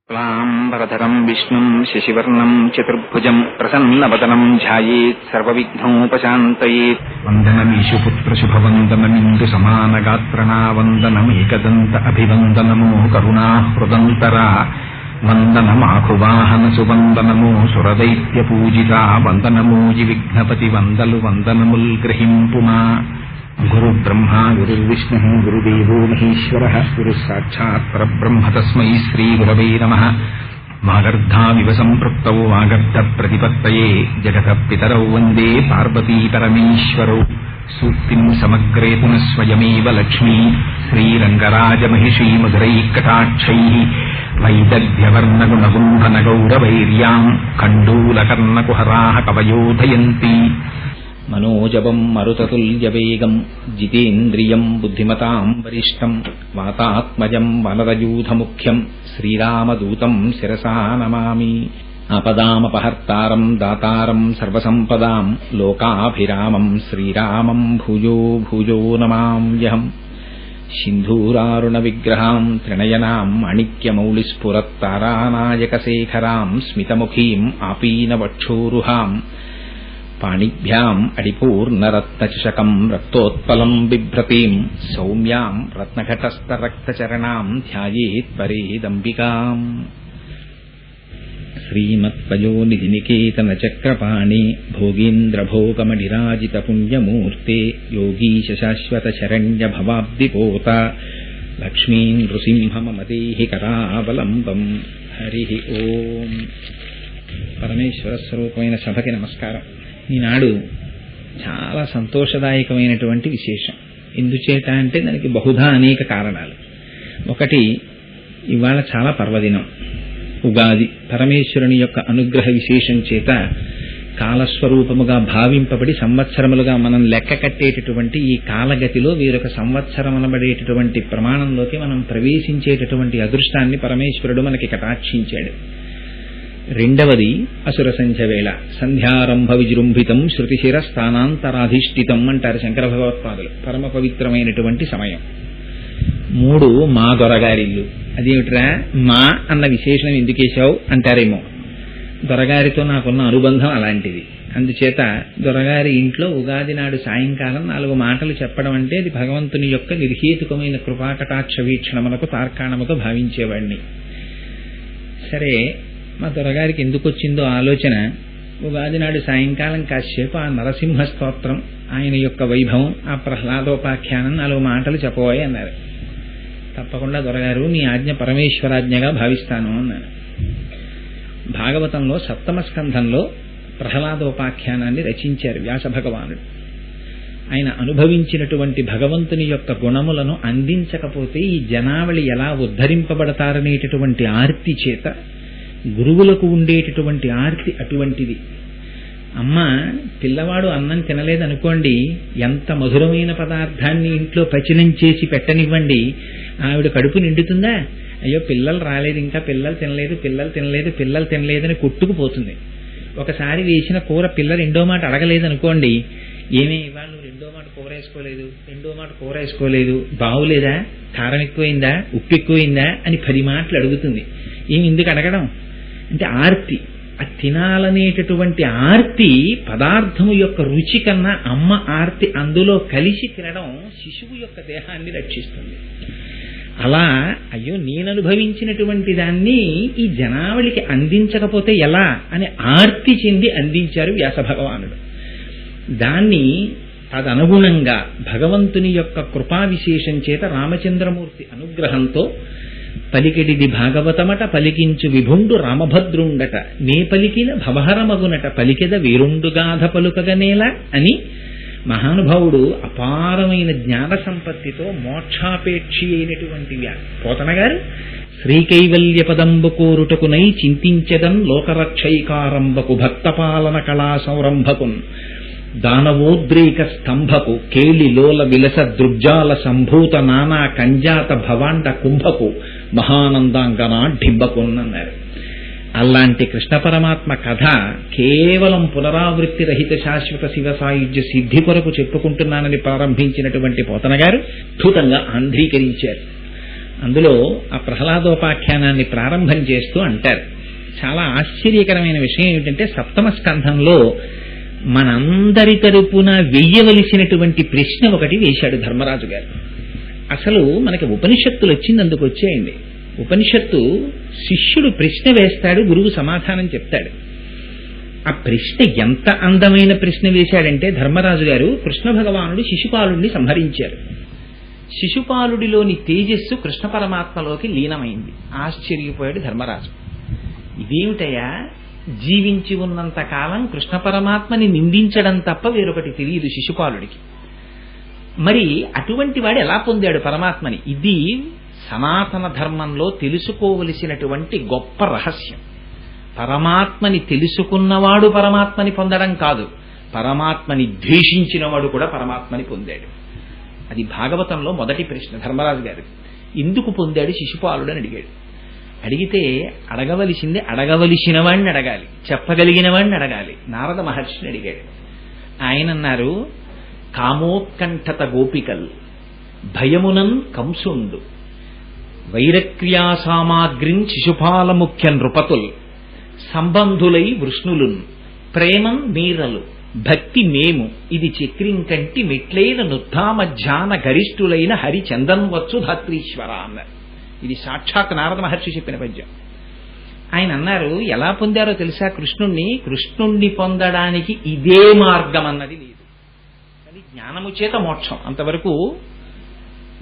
వరధరం విష్ణుం శశివర్ణం చతుర్భుజం ప్రసన్నవదనం ధ్యాయేత్ సర్వవిఘ్నోపశాంతయేత్. వందనమీశు పుత్రశుభవందనమిందు సమానగాత్రణా వందనమేకదంత అభివందనమో కరుణాహృదంతరా వందనమాఖువాహన సువందనమో సురదైత్య పూజితా వందనమోజి విఘ్నపతి వందలు వందనముల్ గ్రహింపుమా. గురు బ్రహ్మ గురుర్విష్ణు గురుదేవో మహేశ్వర గురు సాక్షాత్ పరబ్రహ్మ తస్మై శ్రీ గురవే నమః. వాగర్ధావివ సంపృక్తౌ వాగర్ధ ప్రతిపత్తయే జగత పితరౌ వందే పార్వతీ పరమేశ్వరౌ. సూక్తిం సమగ్రే పునః స్వయమేవ లక్ష్మీ శ్రీరంగరాజమహిషీ మధురైకటాక్షైః వైదగ్ధ్యవర్ణగుణగుంభనగౌరవైర్యాం కండూలకర్ణకుహరాః కవయోధయంతి. మనోజవం మరుతతుల్యవేగం జితేంద్రియం బుద్ధిమతాం వరిష్టం వాతాత్మజం వనరయూధముఖ్యం శ్రీరామదూతం శిరసా నమామి. ఆపదామపహర్తారం దాతారం సర్వసంపదాం లోకాభిరామం శ్రీరామం భూయో భూయో నమామ్యహం. సింధూరారుణ విగ్రహాం త్రినయనాం మాణిక్యమౌళిస్ఫురత్తారానాయకశేఖరాం స్మితముఖీం ఆపీనవక్షోరుహాం పాణిభ్యాం అడిపూర్ణరత్నచషకం రక్తోత్పలం బిభ్రతీం సౌమ్యాం రత్నఘటస్థరక్తచరణాం ధ్యాయేత్ పరేదంబికాం. శ్రీమత్పయోనిధినికేతన చక్రపాణి భోగీంద్రభోగమణిరాజిత పుణ్యమూర్తే యోగీశ శాశ్వత శరణ్య భవాబ్దిపోత లక్ష్మీ నృసింహమదేహి కరావలంబం. హరి ఓం. పరమేశ్వర స్వరూపమైన సభకి నమస్కారం. ఈనాడు చాలా సంతోషదాయకమైనటువంటి విశేషం. ఎందుచేత అంటే దానికి బహుధా అనేక కారణాలు. ఒకటి, ఇవాళ చాలా పర్వదినం ఉగాది. పరమేశ్వరుని యొక్క అనుగ్రహ విశేషం చేత కాలస్వరూపముగా భావింపబడి సంవత్సరములుగా మనం లెక్క కట్టేటటువంటి ఈ కాలగతిలో వీరొక సంవత్సరం అనబడేటటువంటి ప్రమాణంలోకి మనం ప్రవేశించేటటువంటి అదృష్టాన్ని పరమేశ్వరుడు మనకి కటాక్షించాడు. రెండవది, అసుర సంధ్య వేళ. సంధ్యారంభ విజృంభితం శృతిశిర స్థానాంతరాధిష్ఠితం అంటారు శంకర భగవత్పాదులు. పరమ పవిత్రమైనటువంటి సమయం. మూడు, మా దొరగారిల్లు. అదేమిట్రా మా అన్న విశేషణం ఎందుకేశావు అంటారేమో. దొరగారితో నాకున్న అనుబంధం అలాంటిది. అందుచేత దొరగారి ఇంట్లో ఉగాది నాడు సాయంకాలం 4 మాటలు చెప్పడం అంటే అది భగవంతుని యొక్క నిర్హేతుకమైన కృపాకటాక్ష వీక్షణములకు తార్కాణముగా భావించేవాడిని. సరే, మా దొరగారికి ఎందుకు వచ్చిందో ఆలోచన. ఉగాది నాడు సాయంకాలం కాసేపు ఆ నరసింహ స్తోత్రం, ఆయన యొక్క వైభవం, ఆ ప్రహ్లాదోపాఖ్యానం 4 మాటలు చెప్పబోయే అన్నారు. తప్పకుండా దొరగారు, నీ ఆజ్ఞ పరమేశ్వరాజ్ఞగా భావిస్తాను అన్నారు. భాగవతంలో 7వ స్కంధంలో ప్రహ్లాదోపాఖ్యానాన్ని రచించారు వ్యాస భగవానుడు. ఆయన అనుభవించినటువంటి భగవంతుని యొక్క గుణములను అందించకపోతే ఈ జనావళి ఎలా ఉద్ధరింపబడతారనేటటువంటి ఆర్తి చేత గురువులకు ఉండేటటువంటి ఆర్తి అటువంటిది. అమ్మ, పిల్లవాడు అన్నం తినలేదనుకోండి, ఎంత మధురమైన పదార్థాన్ని ఇంట్లో పచనం చేసి పెట్టనివ్వండి, ఆవిడ కడుపు నిండుతుందా? అయ్యో పిల్లలు రాలేదు, ఇంకా పిల్లలు తినలేదని కొట్టుకుపోతుంది. ఒకసారి వేసిన కూర పిల్ల రెండో మాట అడగలేదనుకోండి, ఏమే ఇవాళ నువ్వు రెండో మాట కూర వేసుకోలేదు, బాగులేదా, కారం ఎక్కువైందా, ఉప్పు ఎక్కువైందా అని 10 మాటలు అడుగుతుంది. ఏమి ఎందుకు అడగడం అంటే ఆర్తి. ఆ తినాలనేటటువంటి ఆర్తి పదార్థము యొక్క రుచి కన్నా అమ్మ ఆర్తి అందులో కలిసి తినడం శిశువు యొక్క దేహాన్ని రక్షిస్తుంది. అలా అయ్యో నేను అనుభవించినటువంటి దాన్ని ఈ జనావళికి అందించకపోతే ఎలా అని ఆర్తి చెంది అందించారు వ్యాస భగవానుడు. దాన్ని తదనుగుణంగా భగవంతుని యొక్క కృపా విశేషం చేత రామచంద్రమూర్తి అనుగ్రహంతో పలికెడిది భాగవతమట పలికించు విభుండు రామభద్రుండట నే పలికిన భవహరమగునట పలికెద వీరుండుగాధ పలుకగనేల అని మహానుభావుడు అపారమైన జ్ఞాన సంపత్తితో మోక్షాపేక్షి అయినటువంటి పోతన గారు శ్రీకైవల్య పదంబు కోరుటకునై చింతించదన్ లోకరక్షైకారంభకు భక్తపాలన కళా సంరంభకున్ దానవోద్రేక స్తంభకు కేళి లోల విలస దృగ్జాల సంభూత నానా కంజాత భవాండ కుంభకు మహానందాంగనాఢింబకున్నన్నారు. అలాంటి కృష్ణ పరమాత్మ కథ కేవలం పునరావృత్తి రహిత శాశ్వత శివ సాయుధ్య సిద్ధి కొరకు చెప్పుకుంటున్నానని ప్రారంభించినటువంటి పోతన గారు అద్భుతంగా ఆంధ్రీకరించారు. అందులో ఆ ప్రహ్లాదోపాఖ్యానాన్ని ప్రారంభం చేస్తూ అంటారు, చాలా ఆశ్చర్యకరమైన విషయం ఏమిటంటే సప్తమ స్కంధంలో మనందరి తరపున వెయ్యవలసినటువంటి ప్రశ్న ఒకటి వేశాడు ధర్మరాజు గారు. అసలు మనకి ఉపనిషత్తులు వచ్చింది అందుకు వచ్చేయండి. ఉపనిషత్తు శిష్యుడు ప్రశ్న వేస్తాడు, గురువు సమాధానం చెప్తాడు. ఆ ప్రశ్న ఎంత అందమైన ప్రశ్న వేశాడంటే ధర్మరాజు గారు, కృష్ణ భగవానుడు శిశుపాలుడిని సంహరించారు. శిశుపాలుడిలోని తేజస్సు కృష్ణ పరమాత్మలోకి లీనమైంది. ఆశ్చర్యపోయాడు ధర్మరాజు. ఇదేమిటయా, జీవించి ఉన్నంత కాలం కృష్ణ పరమాత్మని నిందించడం తప్ప వేరొకటి తెలియదు శిశుపాలుడికి. మరి అటువంటి వాడు ఎలా పొందాడు పరమాత్మని? ఇది సనాతన ధర్మంలో తెలుసుకోవలసినటువంటి గొప్ప రహస్యం. పరమాత్మని తెలుసుకున్నవాడు పరమాత్మని పొందడం కాదు, పరమాత్మని ద్వేషించినవాడు కూడా పరమాత్మని పొందాడు. అది భాగవతంలో మొదటి ప్రశ్న ధర్మరాజు గారు. ఎందుకు పొందాడు శిశుపాలుడు అని అడిగాడు. అడిగితే అడగవలసింది అడగవలసిన వాడిని అడగాలి, చెప్పగలిగిన వాడిని అడగాలి. నారద మహర్షిని అడిగాడు. ఆయన అన్నారు, కామోత్కంఠత గోపికల్ భయమునన్ కంసుండు వైరక్రియా సామాగ్రిం శిశుపాల ముఖ్య నృపతుల్ సంబంధులై వృష్ణులున్ ప్రేమం మీరలు భక్తి మేము ఇది చక్రింకంటి మెట్లైన నుద్ధామధ్యాన గరిష్ఠులైన హరి చందన్వచ్చు ధాత్రీశ్వర అన్నారు. ఇది సాక్షాత్ నారద మహర్షి చెప్పిన పద్యం. ఆయన అన్నారు, ఎలా పొందారో తెలుసా కృష్ణుణ్ణి? కృష్ణుణ్ణి పొందడానికి ఇదే మార్గం అన్నది లేదు. అది జ్ఞానము చేత మోక్షం, అంతవరకు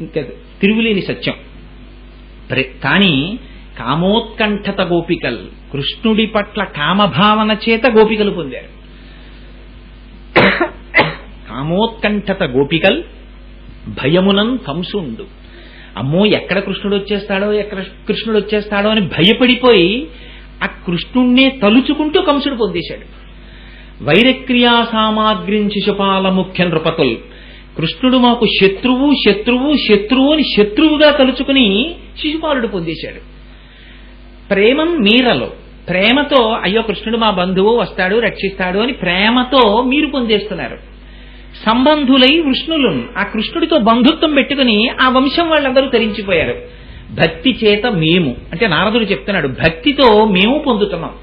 ఇంకా తిరుగులేని సత్యం. కానీ కామోత్కంఠత గోపికల్, కృష్ణుడి పట్ల కామభావన చేత గోపికలు పొందారు. కామోత్కంఠత గోపికల్ భయమునన్ కంసుండు. అమ్మో ఎక్కడ కృష్ణుడు వచ్చేస్తాడో అని భయపడిపోయి ఆ కృష్ణుణ్ణే తలుచుకుంటూ కంసుడు పొందేశాడు. వైరక్రియా సామాగ్రిం శిశుపాల ముఖ్య నృపతుల్, కృష్ణుడు మాకు శత్రువు శత్రువు శత్రువు అని శత్రువుగా తలుచుకుని శిశుపాలుడు పొందేశాడు. ప్రేమం మీరలో, ప్రేమతో అయ్యో కృష్ణుడు మా బంధువు వస్తాడు రక్షిస్తాడు అని ప్రేమతో మీరు పొందేస్తున్నారు. సంబంధులై వృష్ణులు, ఆ కృష్ణుడితో బంధుత్వం పెట్టుకుని ఆ వంశం వాళ్ళందరూ తరించిపోయారు. భక్తి చేత మేము, అంటే నారదుడు చెప్తున్నాడు, భక్తితో మేము పొందుతున్నాం.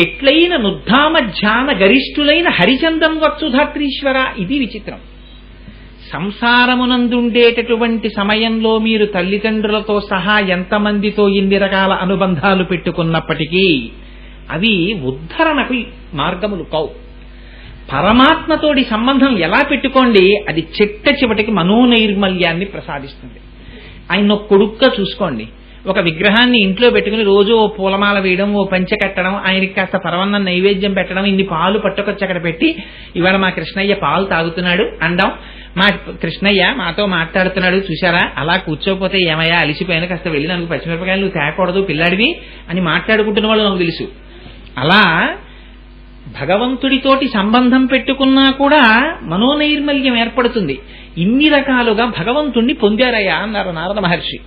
ఎట్లైన నుద్ధామధ్యాన గరిష్ఠులైన హరిచందం వత్సుధాత్రీశ్వర. ఇది విచిత్రం. సంసారమునందుండేటటువంటి సమయంలో మీరు తల్లిదండ్రులతో సహా ఎంతమందితో ఇన్ని రకాల అనుబంధాలు పెట్టుకున్నప్పటికీ అవి ఉద్ధరణకు మార్గములు కావు. పరమాత్మతోటి సంబంధం ఎలా పెట్టుకోండి, అది చిట్ట చివటికి మనోనైర్మల్యాన్ని ప్రసాదిస్తుంది. ఆయన కొడుక్గా చూసుకోండి. ఒక విగ్రహాన్ని ఇంట్లో పెట్టుకుని రోజు ఓ పూలమాల వేయడం, ఓ పంచె కట్టడం, ఆయనకి కాస్త పరవన్నం నైవేద్యం పెట్టడం, ఇన్ని పాలు పట్టుకొచ్చి అక్కడ పెట్టి ఇవాళ మా కృష్ణయ్య పాలు తాగుతున్నాడు అండం, మా కృష్ణయ్య మాతో మాట్లాడుతున్నాడు చూశారా, అలా కూర్చోపోతే ఏమయ్యా అలిసిపోయినా కాస్త వెళ్ళి నాకు పచ్చిమిరపకాయలు నువ్వు తేకూడదు పిల్లాడివి అని మాట్లాడుకుంటున్న వాళ్ళు నాకు తెలుసు. అలా భగవంతుడితోటి సంబంధం పెట్టుకున్నా కూడా మనోనైర్మల్యం ఏర్పడుతుంది. ఇన్ని రకాలుగా భగవంతుణ్ణి పొందారయ్యా అన్నారు నారద మహర్షి.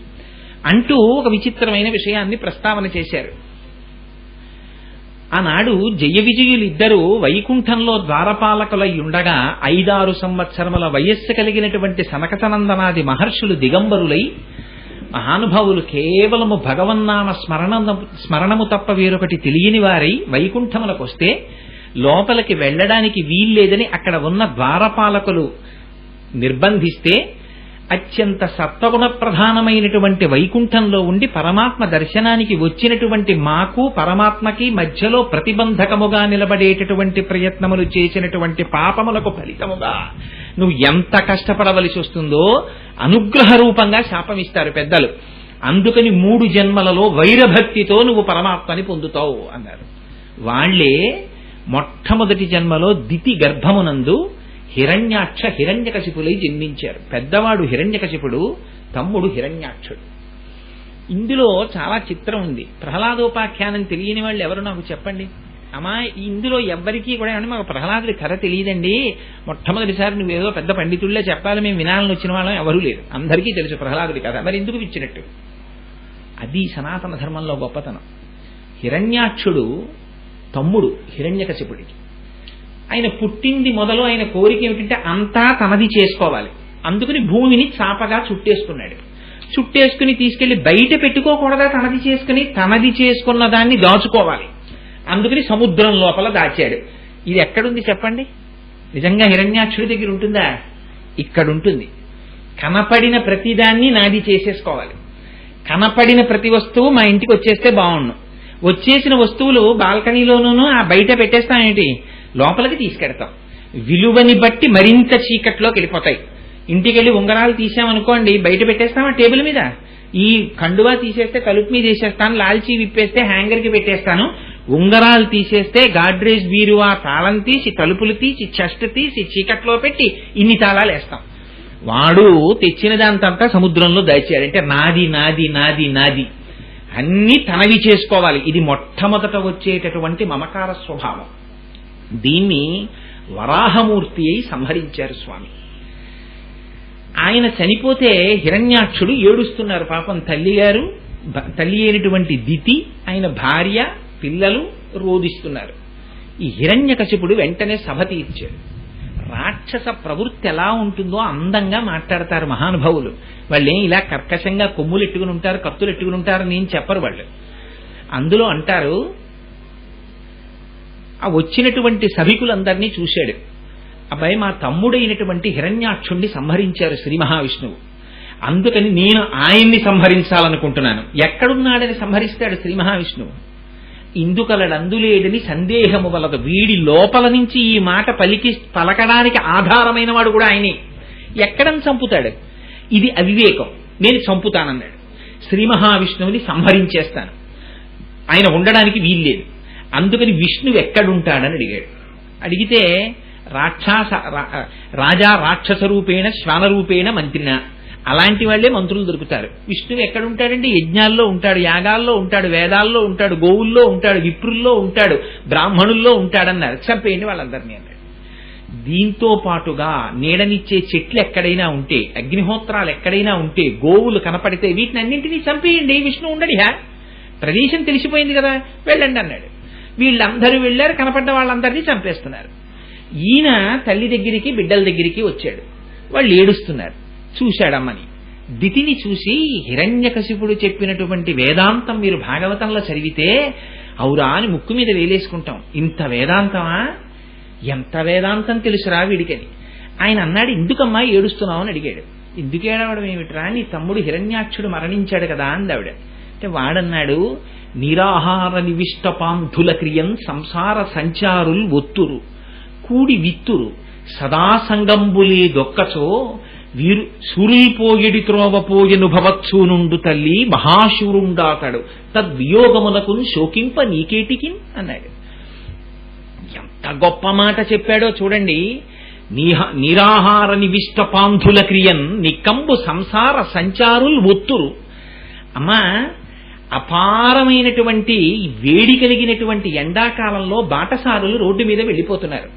అంటూ ఒక విచిత్రమైన విషయాన్ని ప్రస్తావన చేశారు. ఆనాడు జయ విజయులిద్దరూ వైకుంఠంలో ద్వారపాలకులై ఉండగా 5-6 సంవత్సరముల వయస్సు కలిగినటువంటి సనకసనందనాది మహర్షులు దిగంబరులై, మహానుభావులు కేవలము భగవన్నామ స్మరణము తప్ప వేరొకటి తెలియని వారై వైకుంఠములకు వస్తే లోపలికి వెళ్ళడానికి వీల్లేదని అక్కడ ఉన్న ద్వారపాలకులు నిర్బంధిస్తే అత్యంత సత్వగుణ ప్రధానమైనటువంటి వైకుంఠంలో ఉండి పరమాత్మ దర్శనానికి వచ్చినటువంటి మాకు పరమాత్మకి మధ్యలో ప్రతిబంధకముగా నిలబడేటటువంటి ప్రయత్నములు చేసినటువంటి పాపములకు ఫలితముగా నువ్వు ఎంత కష్టపడవలసి వస్తుందో అనుగ్రహ రూపంగా శాపమిస్తారు పెద్దలు. అందుకని 3 జన్మలలో వైరభక్తితో నువ్వు పరమాత్మని పొందుతావు అన్నారు. వాళ్లే మొట్టమొదటి జన్మలో దితి గర్భమునందు హిరణ్యాక్ష హిరణ్యకశిపులై జన్మించారు. పెద్దవాడు హిరణ్యకశిపుడు, తమ్ముడు హిరణ్యాక్షుడు. ఇందులో చాలా చిత్రం ఉంది. ప్రహ్లాదోపాఖ్యానం తెలియని వాళ్ళు ఎవరు నాకు చెప్పండి. అమ్మా ఇందులో ఎవ్వరికీ కూడా ఏమంటే మాకు ప్రహ్లాదుడి కథ తెలియదండి, మొట్టమొదటిసారి నువ్వేదో పెద్ద పండితుళ్ళే చెప్పాలి, మేము వినాలని వచ్చిన వాళ్ళం ఎవరూ లేరు, అందరికీ తెలుసు ప్రహ్లాదుడి కథ, మరి ఎందుకు ఇచ్చినట్టు? అది సనాతన ధర్మంలో గొప్పతనం. హిరణ్యాక్షుడు తమ్ముడు హిరణ్యకశిపుడికి. ఆయన పుట్టింది మొదలు ఆయన కోరిక ఏమిటంటే అంతా తనది చేసుకోవాలి. అందుకని భూమిని చాపగా చుట్టేసుకున్నాడు. చుట్టేసుకుని తీసుకెళ్లి బయట పెట్టుకోకూడదా? తనది చేసుకున్న దాన్ని దాచుకోవాలి. అందుకని సముద్రం లోపల దాచాడు. ఇది ఎక్కడుంది చెప్పండి? నిజంగా హిరణ్యాక్షుడి దగ్గర ఉంటుందా? ఇక్కడ ఉంటుంది. కనపడిన ప్రతిదాన్ని నాది చేసేసుకోవాలి. కనపడిన ప్రతి వస్తువు మా ఇంటికి వచ్చేస్తే బాగుండు. వచ్చేసిన వస్తువులు బాల్కనీలోనూ ఆ బయట పెట్టేస్తాం ఏంటి, లోపలికి తీసుకెడతాం. విలువని బట్టి మరింత చీకట్లోకి వెళ్ళిపోతాయి. ఇంటికి వెళ్ళి ఉంగరాలు తీసామనుకోండి, బయట పెట్టేస్తామా టేబుల్ మీద? ఈ కండువా తీసేస్తే తలుపు మీద వేసేస్తాను, లాల్చీ విప్పేస్తే హ్యాంగర్కి పెట్టేస్తాను. ఉంగరాలు తీసేస్తే గాడ్రేజ్ బీరువా తాళం తీసి, తలుపులు తీసి, చెస్ట్ తీసి, చీకట్లో పెట్టి ఇన్ని తాళాలు వేస్తాం. వాడు తెచ్చిన దాంతంతా సముద్రంలో దాచాడు. అంటే నాది నాది నాది నాది అన్ని తనవి చేసుకోవాలి. ఇది మొట్టమొదట వచ్చేటటువంటి మమకార స్వభావం. దీన్ని వరాహమూర్తి అయి సంహరించారు స్వామి. ఆయన చనిపోతే హిరణ్యాక్షుడు ఏడుస్తున్నారు పాపం. తల్లి అయినటువంటి దితి, ఆయన భార్య, పిల్లలు రోదిస్తున్నారు. ఈ హిరణ్యకశిపుడు వెంటనే సభ తీర్చాడు. రాక్షస ప్రవృత్తి ఎలా ఉంటుందో అందంగా మాట్లాడతారు మహానుభావులు. వాళ్ళేం ఇలా కర్కశంగా కొమ్ములు ఎట్టుకుని ఉంటారు, కత్తులు ఎట్టుకుని ఉంటారు నేను చెప్పరు వాళ్ళు. అందులో అంటారు, ఆ వచ్చినటువంటి సభికులందరినీ చూశాడు. అబ్బాయి, మా తమ్ముడైనటువంటి హిరణ్యాక్షుణ్ణి సంహరించారు శ్రీ మహావిష్ణువు, అందుకని నేను ఆయన్ని సంహరించాలనుకుంటున్నాను. ఎక్కడున్నాడని సంహరిస్తాడు శ్రీ మహావిష్ణువు? ఇందుకలడందులేడని సందేహము వలదు. వీడి లోపల నుంచి ఈ మాట పలకడానికి ఆధారమైన వాడు కూడా ఆయనే. ఎక్కడని చంపుతాడు? ఇది అవివేకం, నేను చంపుతానన్నాడు. శ్రీ మహావిష్ణువుని సంహరించేస్తాను, ఆయన ఉండడానికి వీల్లేదు. అందుకని విష్ణువు ఎక్కడుంటాడని అడిగాడు. అడిగితే రాజా రాక్షస రూపేణ శ్వానరూపేణ మంత్రిన, అలాంటి వాళ్లే మంత్రులు దొరుకుతారు. విష్ణువు ఎక్కడుంటాడండి? యజ్ఞాల్లో ఉంటాడు, యాగాల్లో ఉంటాడు, వేదాల్లో ఉంటాడు, గోవుల్లో ఉంటాడు, విప్రుల్లో ఉంటాడు, బ్రాహ్మణుల్లో ఉంటాడన్నారు. చంపేయండి వాళ్ళందరినీ అన్నాడు. దీంతో పాటుగా నీడనిచ్చే చెట్లు ఎక్కడైనా ఉంటే, అగ్నిహోత్రాలు ఎక్కడైనా ఉంటే, గోవులు కనపడితే వీటిని అన్నింటినీ చంపేయండి, విష్ణువు ఉండడి. ప్రదేశం తెలిసిపోయింది కదా, వెళ్ళండి అన్నాడు. వీళ్ళందరూ వెళ్ళారు, కనపడ్డ వాళ్ళందరినీ చంపేస్తున్నారు. ఈయన తల్లి దగ్గరికి బిడ్డల దగ్గరికి వచ్చాడు. వాళ్ళు ఏడుస్తున్నారు. చూశాడమ్మని. దితిని చూసి, హిరణ్యకశిపుడు చెప్పినటువంటి వేదాంతం మీరు భాగవతంలో చదివితే అవురా అని ముక్కు మీద వేలేసుకుంటాం. ఇంత వేదాంతమా? ఎంత వేదాంతం తెలుసురా వీడికని. ఆయన అన్నాడు, ఎందుకమ్మా ఏడుస్తున్నావు అని అడిగాడు. ఎందుకు ఏడవడం ఏమిట్రా, నీ తమ్ముడు హిరణ్యాక్షుడు మరణించాడు కదా అందావిడ. అంటే వాడన్నాడు, నిరాహార నివిష్ట పాంధుల క్రియం సంసార సంచారుల్ ఒత్తురు కూడి విత్తురు సదా సంగంబులే దొక్కచో వీరు సూరిపోయిడి త్రోవపోయెను భవత్సూనుండు తల్లి మహాశూరుండాతడు తద్వియోగమునకు శోకింప నీకేటికి అన్నాడు. ఎంత గొప్ప మాట చెప్పాడో చూడండి. నిరాహార నివిష్ట పాంధుల క్రియన్ నికంబు సంసార సంచారుల్ ఒత్తురు. అమ్మా, అపారమైనటువంటి వేడి కలిగినటువంటి ఎండాకాలంలో బాటసారులు రోడ్డు మీద వెళ్ళిపోతున్నారు.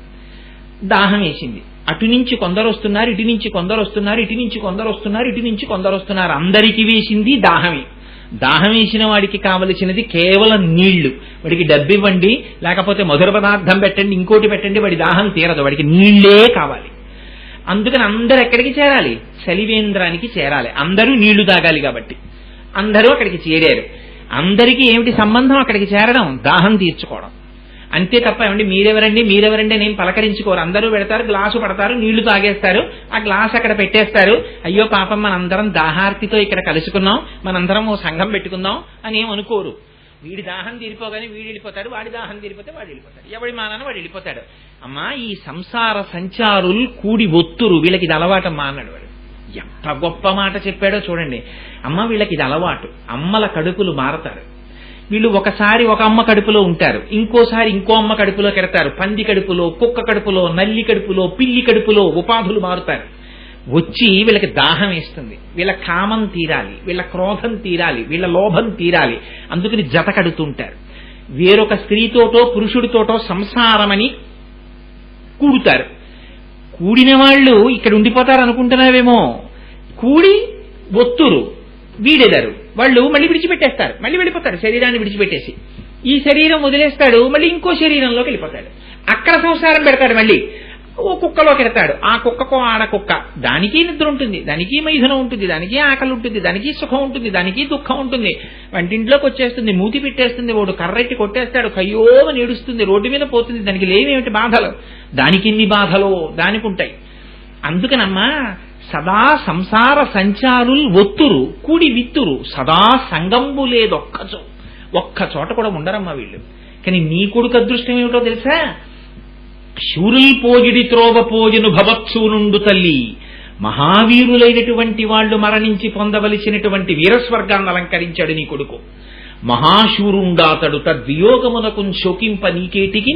దాహం వేసింది. అటు నుంచి కొందరు వస్తున్నారు, ఇటు నుంచి కొందరు వస్తున్నారు, ఇటు నుంచి కొందరు వస్తున్నారు, ఇటు నుంచి కొందరు వస్తున్నారు. అందరికీ వేసింది దాహమే. దాహం వేసిన వాడికి కావలసినది కేవలం నీళ్లు. వాడికి డబ్బు ఇవ్వండి, లేకపోతే మధుర పదార్థం పెట్టండి, ఇంకోటి పెట్టండి, వాడి దాహం తీరదు. వాడికి నీళ్లే కావాలి. అందుకని అందరు ఎక్కడికి చేరాలి? సలివేంద్రానికి చేరాలి. అందరూ నీళ్లు తాగాలి కాబట్టి అందరూ అక్కడికి చేరారు. అందరికీ ఏమిటి సంబంధం? అక్కడికి చేరడం, దాహం తీర్చుకోవడం. అంతే తప్ప ఏమండి మీరెవరండి నేను పలకరించుకోరు. అందరూ పెడతారు, గ్లాసు పడతారు, నీళ్లు తాగేస్తారు, ఆ గ్లాస్ అక్కడ పెట్టేస్తారు. అయ్యో పాపం మనందరం దాహార్తితో ఇక్కడ కలుసుకున్నాం, మనందరం ఓ సంఘం పెట్టుకుందాం అని ఏం అనుకోరు. వీడి దాహం తీరిపోగానే వీడు వెళ్ళిపోతాడు, వాడి దాహం తీరిపోతే వాడు వెళ్ళిపోతాడు, ఎవడి మానాన వాడు వెళ్ళిపోతాడు. అమ్మా, ఈ సంసార సంచారులు కూడి ఒత్తురు, వీళ్ళకి ఇది అలవాటమ్మా అన్నాడు వాడు. ఎంత గొప్ప మాట చెప్పాడో చూడండి. అమ్మ, వీళ్ళకి ఇది అలవాటు. అమ్మల కడుపులు మారతారు. వీళ్ళు ఒకసారి ఒక అమ్మ కడుపులో ఉంటారు, ఇంకోసారి ఇంకో అమ్మ కడుపులో కెడతారు. పంది కడుపులో, కుక్క కడుపులో, నల్లి కడుపులో, పిల్లి కడుపులో ఉపాధులు మారుతారు. వచ్చి వీళ్ళకి దాహం వేస్తుంది, వీళ్ళ కామం తీరాలి, వీళ్ళ క్రోధం తీరాలి, వీళ్ళ లోభం తీరాలి. అందుకని జత కడుతుంటారు. వేరొక స్త్రీతోటో పురుషుడితోటో సంసారమని కూడుతారు. కూడిన వాళ్ళు ఇక్కడ ఉండిపోతారు అనుకుంటున్నావేమో. కూడి ఒత్తురు, వీడెదరు. వాళ్ళు మళ్ళీ విడిచిపెట్టేస్తారు, మళ్ళీ వెళ్ళిపోతాడు శరీరాన్ని విడిచిపెట్టేసి. ఈ శరీరం వదిలేస్తాడు, మళ్ళీ ఇంకో శరీరంలోకి వెళ్ళిపోతాడు. అక్కడ సంసారం పెడతాడు. మళ్ళీ ఓ కుక్కలోకి ఎడతాడు. ఆ కుక్కకో ఆడ కుక్క, దానికి నిద్ర ఉంటుంది, దానికి మైథునం ఉంటుంది, దానికి ఆకలి ఉంటుంది, దానికి సుఖం ఉంటుంది, దానికి దుఃఖం ఉంటుంది. వంటింట్లోకి వచ్చేస్తుంది, మూతి పెట్టేస్తుంది, వాడు కర్రెట్టి కొట్టేస్తాడు, కయ్యోమని ఏడుస్తుంది, రోడ్డు మీద పోతుంది. దానికి లేవేమిటి బాధలు, దానికి ఇన్ని బాధలు దానికి ఉంటాయి. అందుకనమ్మా సదా సంసార సంచారులు ఒత్తురు కూడి విత్తురు, సదా సంగంబు లేదు ఒక్క చోట కూడా ఉండరమ్మా వీళ్ళు. కానీ నీ కొడుకు అదృష్టం ఏమిటో తెలుసా? శూరుల్ పోజిడి త్రోవ పోజును భవత్సూనుండు తల్లి. మహావీరులైనటువంటి వాళ్లు మరణించి పొందవలసినటువంటి వీరస్వర్గాన్ని అలంకరించాడు నీ కొడుకు. మహాశూరుండాతడు తద్వియోగమునకు శోకింప నీకేటికి.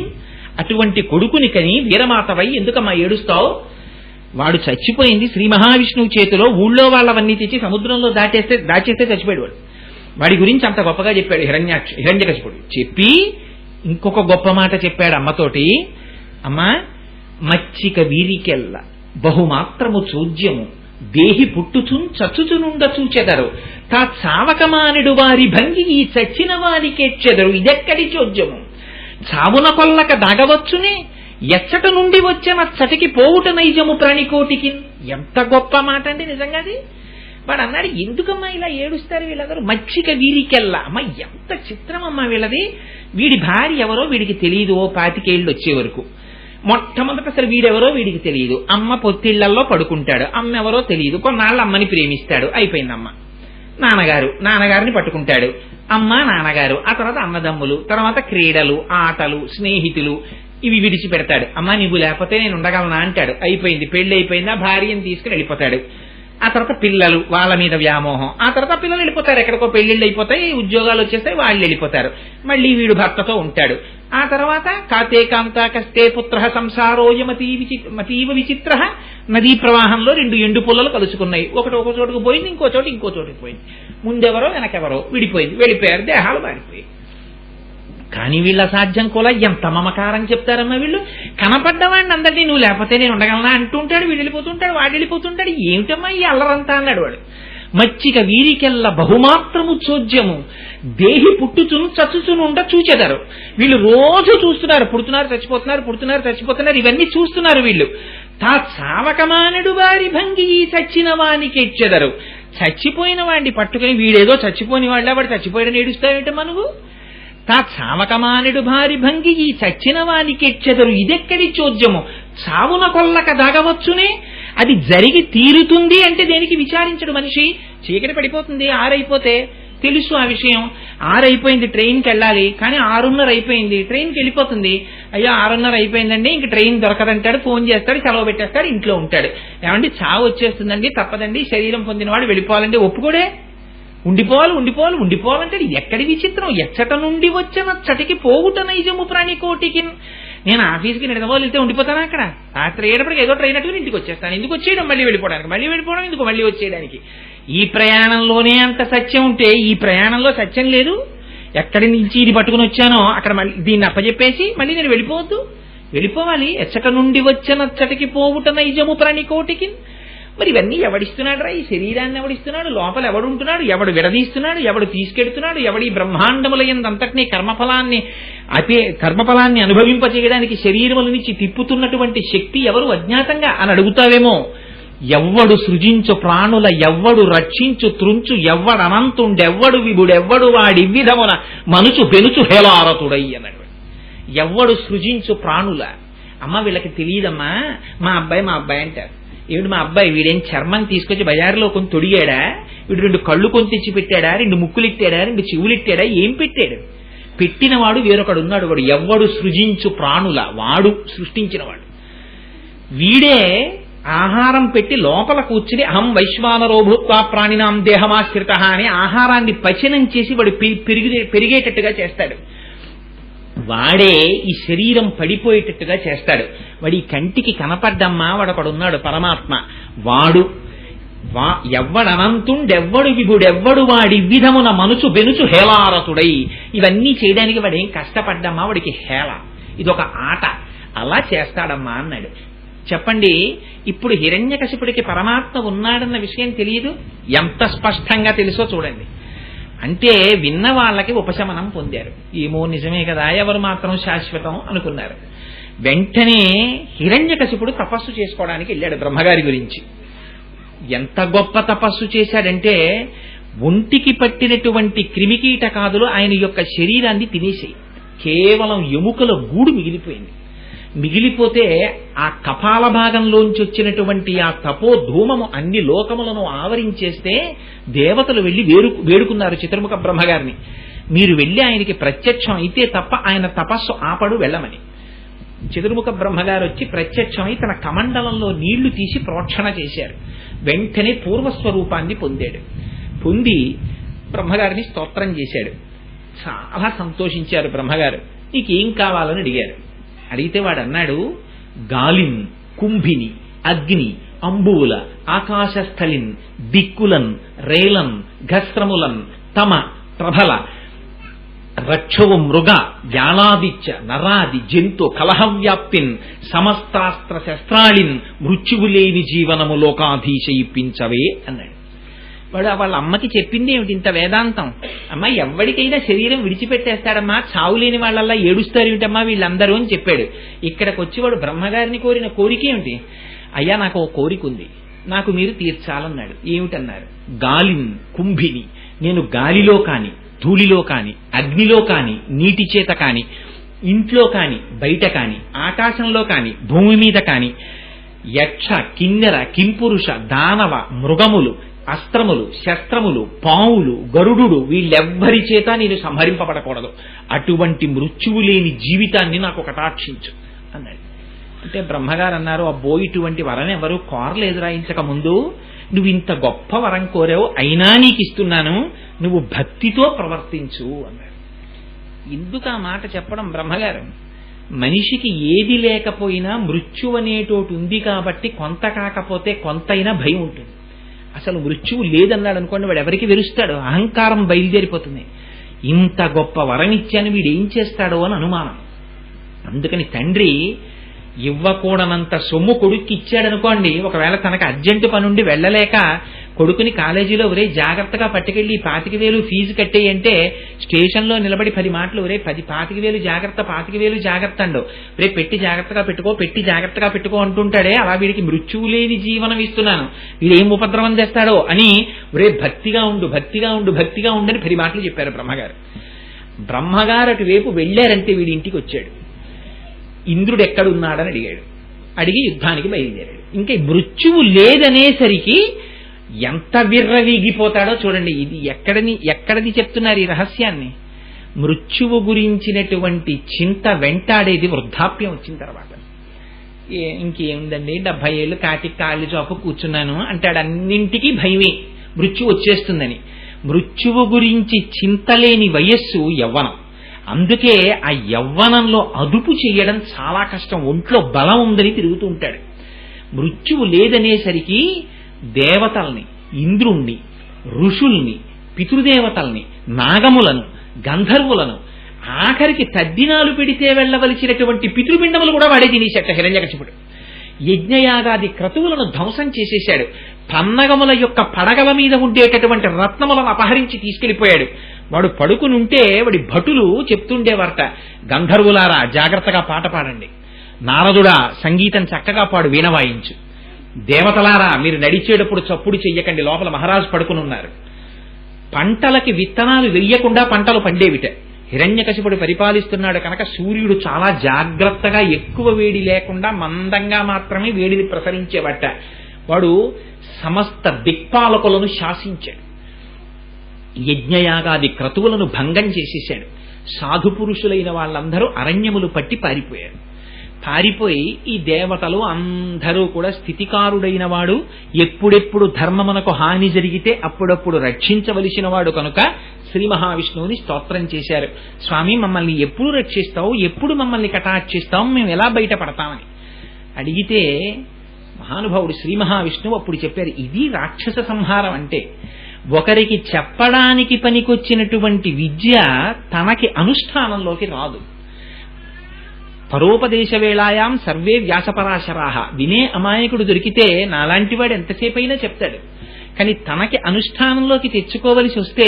అటువంటి కొడుకుని కని వీరమాతవై ఎందుకమ్మా ఏడుస్తావు? వాడు చచ్చిపోయింది శ్రీ మహావిష్ణువు చేతిలో. ఊళ్ళో వాళ్ళవన్నీ తెచ్చి సముద్రంలో దాచేస్తే చచ్చిపోయాడు వాడు. వాడి గురించి అంత గొప్పగా చెప్పాడు హిరణ్యకశిపుడు. చెప్పి ఇంకొక గొప్ప మాట చెప్పాడు అమ్మతోటి. అమ్మా, మచ్చిక వీరికెల్ల బహుమాత్రము చోద్యము దేహి పుట్టుచున్ చచ్చుచునుండ చూచెదరు తా చావకమానుడు వారి భంగి ఈ చచ్చిన వారికెచ్చెదరు. ఇదెక్కడి చోద్యము? చావున కొల్లక దాగవచ్చునే, ఎచ్చట నుండి వచ్చిన చటికి పోవుట నైజము ప్రాణికోటికి. ఎంత గొప్ప మాట అండి నిజంగాది. వాడు అన్నాడు, ఎందుకమ్మా ఇలా ఏడుస్తారు వీళ్ళందరూ? మచ్చిక వీరికెల్లా. అమ్మ ఎంత చిత్రమమ్మా వీళ్ళది. వీడి భార్య ఎవరో వీడికి తెలియదు ఓ 25 ఏళ్ళు వచ్చే వరకు. మొట్టమొదట అసలు వీడెవరో వీడికి తెలియదు. అమ్మ పొత్తిళ్లలో పడుకుంటాడు, అమ్మ ఎవరో తెలియదు. కొన్నాళ్ళు అమ్మని ప్రేమిస్తాడు, అయిపోయిందమ్మ. నాన్నగారిని పట్టుకుంటాడు, అమ్మ నాన్నగారు. ఆ తర్వాత అన్నదమ్ములు, తర్వాత క్రీడలు, ఆటలు, స్నేహితులు, ఇవి విడిచిపెడతాడు. అమ్మ నీవు లేకపోతే నేను ఉండగలనా అంటాడు, అయిపోయింది. పెళ్లి అయిపోయిందా, భార్యను తీసుకుని వెళ్ళిపోతాడు. ఆ తర్వాత పిల్లలు, వాళ్ళ మీద వ్యామోహం. ఆ తర్వాత పిల్లలు వెళ్ళిపోతారు, ఎక్కడికో పెళ్లిళ్ళు అయిపోతాయి, ఉద్యోగాలు వచ్చేస్తాయి, వాళ్ళు వెళ్ళిపోతారు. మళ్ళీ వీడు భర్తతో ఉంటాడు. ఆ తర్వాత కాతే కాంతా కస్తే పుత్ర సంసారోయమతీవ విచిత్ర. నదీ ప్రవాహంలో 2 ఎండు పుల్లలు కలుసుకున్నాయి. ఒకటి ఒక చోటుకు పోయింది, ఇంకో చోటుకు పోయింది. ముందెవరో వెనకెవరో విడిపోయింది, వెళ్ళిపోయారు, దేహాలు మారిపోయి. కానీ వీళ్ళ సాధ్యం కూడా ఎంత మమకారం చెప్తారమ్మా వీళ్ళు. కనపడ్డవాడిని అందరినీ నువ్వు లేకపోతే నేను ఉండగలనా అంటుంటాడు, వీడు వెళ్ళిపోతుంటాడు, వాడు వెళ్ళిపోతుంటాడు. ఏమిటమ్మా ఈ అల్లరంతా అన్నాడు వాడు. మచ్చిక వీరికెల్ల బహుమాత్రము చోద్యము దేహి పుట్టుచును చచ్చుచునుండ చూచెదరు. వీళ్ళు రోజు చూస్తున్నారు, పుడుతున్నారు చచ్చిపోతున్నారు, ఇవన్నీ చూస్తున్నారు వీళ్ళు. తా చావకమానుడు వారి భంగి ఈ చచ్చిన వానికి ఎచ్చెదరు. చచ్చిపోయిన వాడిని పట్టుకుని వీడేదో చచ్చిపోని వాళ్ళ వాడు చచ్చిపోయాడని ఏడుస్తావేంటమ్మా నువ్వు? తా చావకమానుడు భారి భంగి ఈ చచ్చిన వానికెచ్చెదరు. ఇదెక్కడి చోద్యము? చావున కొల్లక దాగవచ్చునే, అది జరిగి తీరుతుంది అంటే దేనికి విచారించడు మనిషి. చీకటి పడిపోతుంది, 6 అయిపోతే తెలుసు ఆ విషయం. 6 అయిపోయింది, ట్రైన్కి వెళ్ళాలి, కానీ 6:30 అయిపోయింది, ట్రైన్కి వెళ్ళిపోతుంది. అయ్యో 6:30 అయిపోయిందండి, ఇంక ట్రైన్ దొరకదంటాడు, ఫోన్ చేస్తాడు, సెలవు పెట్టేస్తాడు, ఇంట్లో ఉంటాడు. ఏమండి చావు వచ్చేస్తుందండి, తప్పదండి, శరీరం పొందినవాడు వెళ్ళిపోవాలంటే ఒప్పుకోడే. ఉండిపోవాలంటే ఎక్కడి విచిత్రం. ఎచ్చట నుండి వచ్చిన చటికి పోవుట నైజము ప్రాణికోటికి. నేను ఆఫీస్కి నిడదవోలు వెళ్తే ఉండిపోతాను అక్కడ. రాత్రి ఏడప్పటికి ఏదో ట్రైన్ అట్టుకుని ఇంటికి వచ్చేస్తాను. ఎందుకు వచ్చేయడం? మళ్ళీ వెళ్ళిపోవడం ఎందుకు? మళ్ళీ వచ్చేయడానికి. ఈ ప్రయాణంలోనే అంత సత్యం ఉంటే ఈ ప్రయాణంలో సత్యం లేదు. ఎక్కడి నుంచి ఇది పట్టుకుని వచ్చానో అక్కడ మళ్ళీ దీన్ని అప్పచెప్పేసి మళ్ళీ నేను వెళ్ళిపోవాలి. ఎచ్చట నుండి వచ్చిన చటికి పోవుట నైజము ప్రాణికోటికి. మరి ఇవన్నీ ఎవడిస్తున్నాడు రా? ఈ శరీరాన్ని ఎవడిస్తున్నాడు? లోపల ఎవడుంటున్నాడు? ఎవడు విడదీస్తున్నాడు? ఎవడు తీసుకెడుతున్నాడు? ఎవడి బ్రహ్మాండములంతటినీ కర్మఫలాన్ని అనుభవింపచేయడానికి శరీరముల నుంచి తిప్పుతున్నటువంటి శక్తి ఎవరు? అజ్ఞాతంగా అని అడుగుతావేమో. ఎవ్వడు సృజించు ప్రాణుల, ఎవ్వడు రక్షించు త్రుంచు, ఎవ్వడనంతుండెవ్వడు విభుడెవ్వడు వాడి విధమున మనుచు పెనుచు హేలారతుడై అన్నాడు. ఎవ్వడు సృజించు ప్రాణుల. అమ్మ వీళ్ళకి తెలియదమ్మా. మా అబ్బాయి అంటారు. ఏమిటి మా అబ్బాయి? వీడేం చర్మం తీసుకొచ్చి బజారులో కొని తొడిగాడా? వీడు 2 కళ్ళు కొని తెచ్చి పెట్టాడా? 2 ముక్కులు ఇట్టాడా? 2 చెవులు ఇట్టాడా? ఏం పెట్టాడు? పెట్టినవాడు వేరొకడు ఉన్నాడు. వాడు ఎవ్వడు సృజించు ప్రాణుల, వాడు సృష్టించినవాడు. వీడే ఆహారం పెట్టి లోపల కూర్చుని అహం వైశ్వానరో భూత్వా ప్రాణినాం దేహమాశ్రిత అని ఆహారాన్ని పచనం చేసి వాడు పెరిగేటట్టుగా చేస్తాడు. వాడే ఈ శరీరం పడిపోయేటట్టుగా చేస్తాడు. వాడి కంటికి కనపడ్డమ్మా వాడొకడున్నాడు పరమాత్మ. వాడు ఎవ్వడనంతుండెవ్వడు విభుడెవ్వడు వాడి విధమున మనుచు బెనుచు హేలారతుడై. ఇవన్నీ చేయడానికి వాడేం కష్టపడ్డమ్మా, వాడికి హేళ, ఇదొక ఆట, అలా చేస్తాడమ్మా అన్నాడు. చెప్పండి, ఇప్పుడు హిరణ్యకశిపుడికి పరమాత్మ ఉన్నాడన్న విషయం తెలియదు? ఎంత స్పష్టంగా తెలుసో చూడండి. అంటే విన్న వాళ్ళకి ఉపశమనం పొందారు. ఏమో నిజమే కదా, ఎవరు మాత్రం శాశ్వతం అనుకున్నారు. వెంటనే హిరణ్యకశిపుడు తపస్సు చేసుకోవడానికి వెళ్ళాడు బ్రహ్మగారి గురించి. ఎంత గొప్ప తపస్సు చేశాడంటే ఒంటికి పట్టినటువంటి క్రిమికీటకాదులు ఆయన యొక్క శరీరాన్ని తినేసాయి. కేవలం ఎముకల గూడు మిగిలిపోయింది. మిగిలిపోతే ఆ కపాల భాగంలోంచి వచ్చినటువంటి ఆ తపోధూమము అన్ని లోకములను ఆవరించేస్తే దేవతలు వెళ్లి వేడుకున్నారు చతుర్ముఖ బ్రహ్మగారిని, మీరు వెళ్లి ఆయనకి ప్రత్యక్షం అయితే తప్ప ఆయన తపస్సు ఆపడు వెళ్ళమని. చతుర్ముఖ బ్రహ్మగారు వచ్చి ప్రత్యక్షమై తన కమండలంలో నీళ్లు తీసి ప్రోక్షణ చేశారు. వెంటనే పూర్వస్వరూపాన్ని పొందాడు. పొంది బ్రహ్మగారిని స్తోత్రం చేశాడు. చాలా సంతోషించారు బ్రహ్మగారు. నీకేం కావాలని అడిగారు. అడిగితే వాడు అన్నాడు, గాలిన్, కుంభిని, అగ్ని, అంబువుల, ఆకాశస్థలిన్, దిక్కులన్, రేలన్, ఘస్రములన్, తమ, ప్రభల, రక్షవు మృగ, వ్యాళాదిత్య, నరాది, జంతు, కలహవ్యాప్తిన్, సమస్తాస్త్ర శస్త్రాళిన్, మృత్యువు లేని జీవనము లోకాధీశ ఇప్పించవే అన్నాడు. వాడు వాళ్ళ అమ్మకి చెప్పింది ఏమిటి ఇంత వేదాంతం? అమ్మ, ఎవరికైనా శరీరం విడిచిపెట్టేస్తాడమ్మా, చావు లేని వాళ్ళల్లా ఏడుస్తారు ఏమిటమ్మా వీళ్ళందరూ అని చెప్పాడు. ఇక్కడికి వచ్చి వాడు బ్రహ్మగారిని కోరిన కోరిక ఏమిటి? అయ్యా, నాకు ఓ కోరిక ఉంది, నాకు మీరు తీర్చాలన్నాడు. ఏమిటన్నారు? గాలిన్, కుంభిని, నేను గాలిలో కాని, ధూళిలో కాని, అగ్నిలో కాని, నీటి చేత కాని, ఇంట్లో కాని, బయట కాని, ఆకాశంలో కాని, భూమి మీద కాని, యక్ష, కిన్నెర, కింపురుష, దానవ, మృగములు, అస్త్రములు, శస్త్రములు, పావులు, గరుడు, వీళ్ళెవ్వరి చేత నేను సంహరింపబడకూడదు. అటువంటి మృత్యువు లేని జీవితాన్ని నాకు కటాక్షించు అన్నాడు. అంటే బ్రహ్మగారు అన్నారు, అబ్బో, ఇటువంటి వరం ఎవరు కోరలేదు రాయించక ముందు. నువ్వు ఇంత గొప్ప వరం కోరావు, అయినా నీకు ఇస్తున్నాను, నువ్వు భక్తితో ప్రవర్తించు అన్నాడు. ఎందుకు ఆ మాట చెప్పడం బ్రహ్మగారు? మనిషికి ఏది లేకపోయినా మృత్యు అనేటోటి ఉంది కాబట్టి కొంత కాకపోతే కొంతైనా భయం ఉంటుంది. అసలు మృత్యువు లేదన్నాడు అనుకోండి, వాడు ఎవరికి వెరుస్తాడు? అహంకారం బయలుదేరిపోతుంది. ఇంత గొప్ప వరం ఇచ్చాను, వీడు ఏం చేస్తాడో అని అనుమానం. అందుకని తండ్రి ఇవ్వకూడనంత సొమ్ము కొడుక్కి ఇచ్చాడనుకోండి, ఒకవేళ తనకు అర్జెంటు పనుండి వెళ్ళలేక కొడుకుని కాలేజీలో ఒరే జాగ్రత్తగా పట్టుకెళ్ళి 25,000 ఫీజు కట్టేయంటే స్టేషన్లో నిలబడి 10 మాటలు, ఒరే 25,000 జాగ్రత్త, 25,000 జాగ్రత్త అండు, రే పెట్టి జాగ్రత్తగా పెట్టుకో, పెట్టి జాగ్రత్తగా పెట్టుకో అంటుంటాడే, అలా వీడికి మృత్యువు లేని జీవనం ఇస్తున్నాను, వీడేం ఉపద్రవం చేస్తాడో అని ఒరే భక్తిగా ఉండు, భక్తిగా ఉండు, భక్తిగా ఉండని 10 మాటలు చెప్పారు బ్రహ్మగారు. బ్రహ్మగారు అటువైపు వెళ్ళారంటే వీడి ఇంటికి వచ్చాడు. ఇంద్రుడు ఎక్కడున్నాడని అడిగాడు. అడిగి యుద్ధానికి బయలుదేరాడు. ఇంకా మృత్యువు లేదనేసరికి ఎంత విర్రవీగిపోతాడో చూడండి. ఇది ఎక్కడది చెప్తున్నారు ఈ రహస్యాన్ని? మృత్యువు గురించినటువంటి చింత వెంటాడేది వృద్ధాప్యం వచ్చిన తర్వాత. ఇంకేముందండి, 70 ఏళ్ళు కాటికి కాళ్ళు చోపు కూర్చున్నాను అంటాడు. అన్నింటికీ భయమే మృత్యు వచ్చేస్తుందని. మృత్యువు గురించి చింతలేని వయస్సు యవ్వనం. అందుకే ఆ యవ్వనంలో అదుపు చేయడం చాలా కష్టం. ఒంట్లో బలం ఉందని తిరుగుతూ ఉంటాడు. మృత్యువు లేదనేసరికి దేవతల్ని, ఇంద్రుణ్ణి, ఋషుల్ని, పితృదేవతల్ని, నాగములను, గంధర్వులను, ఆఖరికి తద్దినాలు పెడితే వెళ్లవలసినటువంటి పితృపిండములు కూడా వాడే తినేసేట హిరణ్యకశిపుడు. యజ్ఞయాగాది క్రతువులను ధ్వంసం చేసేశాడు. పన్నగముల యొక్క పడగల మీద ఉండేటటువంటి రత్నములను అపహరించి తీసుకెళ్లిపోయాడు. వాడు పడుకునుంటే వాడి భటులు చెప్తుండేవారట, గంధర్వులారా జాగ్రత్తగా పాట పాడండి, నారదుడా సంగీతం చక్కగా పాడు, వీణ వాయించు, దేవతలారా మీరు నడిచేటప్పుడు చప్పుడు చెయ్యకండి, లోపల మహారాజు పడుకునున్నారు. పంటలకి విత్తనాలు వెయ్యకుండా పంటలు పండేవిట. హిరణ్యకశిపుడు పరిపాలిస్తున్నాడు కనుక సూర్యుడు చాలా జాగ్రత్తగా ఎక్కువ వేడి లేకుండా మందంగా మాత్రమే వేడిని ప్రసరించేవట. వాడు సమస్త దిక్పాలకులను శాసించాడు. యజ్ఞయాగాది క్రతువులను భంగం చేసేశాడు. సాధు పురుషులైన వాళ్ళందరూ అరణ్యములు పట్టి పారిపోయారు. పారిపోయి ఈ దేవతలు అందరూ కూడా స్థితికారుడైన వాడు, ఎప్పుడెప్పుడు ధర్మమునకు హాని జరిగితే అప్పుడప్పుడు రక్షించవలసిన వాడు కనుక శ్రీ మహావిష్ణువుని స్తోత్రం చేశారు. స్వామి, మమ్మల్ని ఎప్పుడు రక్షిస్తావు, ఎప్పుడు మమ్మల్ని కటాక్షిస్తావు, మేము ఎలా బయటపడతామని అడిగితే మహానుభావుడు శ్రీ మహావిష్ణువు అప్పుడు చెప్పారు, ఇది రాక్షస సంహారం అంటే. ఒకరికి చెప్పడానికి పనికొచ్చినటువంటి విద్య తనకి అనుష్ఠానంలోకి రాదు. పరోపదేశ వేళాయాం సర్వే వ్యాసపరాశరాహ. వినే అమాయకుడు దొరికితే నాలాంటి వాడు ఎంతసేపైనా చెప్తాడు. కానీ తనకి అనుష్ఠానంలోకి తెచ్చుకోవలసి వస్తే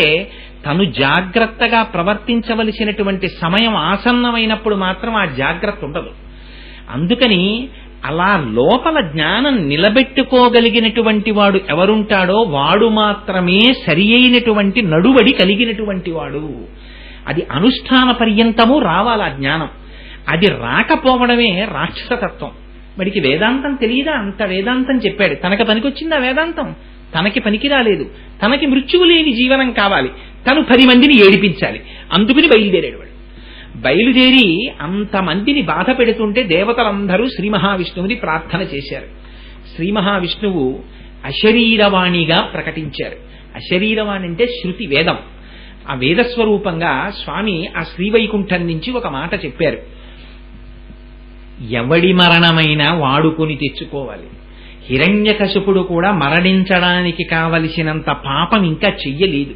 తను జాగ్రత్తగా ప్రవర్తించవలసినటువంటి సమయం ఆసన్నమైనప్పుడు మాత్రం ఆ జాగ్రత్త ఉండదు. అందుకని అలా లోపల జ్ఞానం నిలబెట్టుకోగలిగినటువంటి వాడు ఎవరుంటాడో వాడు మాత్రమే సరి అయినటువంటి నడువడి కలిగినటువంటి వాడు. అది అనుష్ఠాన పర్యంతము రావాలి ఆ జ్ఞానం. అది రాకపోవడమే రాక్షసతత్వం. వాడికి వేదాంతం తెలియదా? అంత వేదాంతం చెప్పాడు, తనకి పనికొచ్చిందా వేదాంతం? తనకి పనికి రాలేదు. తనకి మృత్యువు లేని జీవనం కావాలి, తను 10 మందిని ఏడిపించాలి. అందుకుని బయలుదేరాడు వాడు. బయలుదేరి అంతమందిని బాధ పెడుతుంటే దేవతలందరూ శ్రీ మహావిష్ణువుని ప్రార్థన చేశారు. శ్రీ మహావిష్ణువు అశరీరవాణిగా ప్రకటించారు. అశరీరవాణి అంటే శృతి, వేదం. ఆ వేదస్వరూపంగా స్వామి ఆ శ్రీవైకుంఠం నుంచి ఒక మాట చెప్పారు. ఎవడి మరణమైనా వాడుకొని తెచ్చుకోవాలి. హిరణ్యకశిపుడు కూడా మరణించడానికి కావలసినంత పాపం ఇంకా చెయ్యలేదు.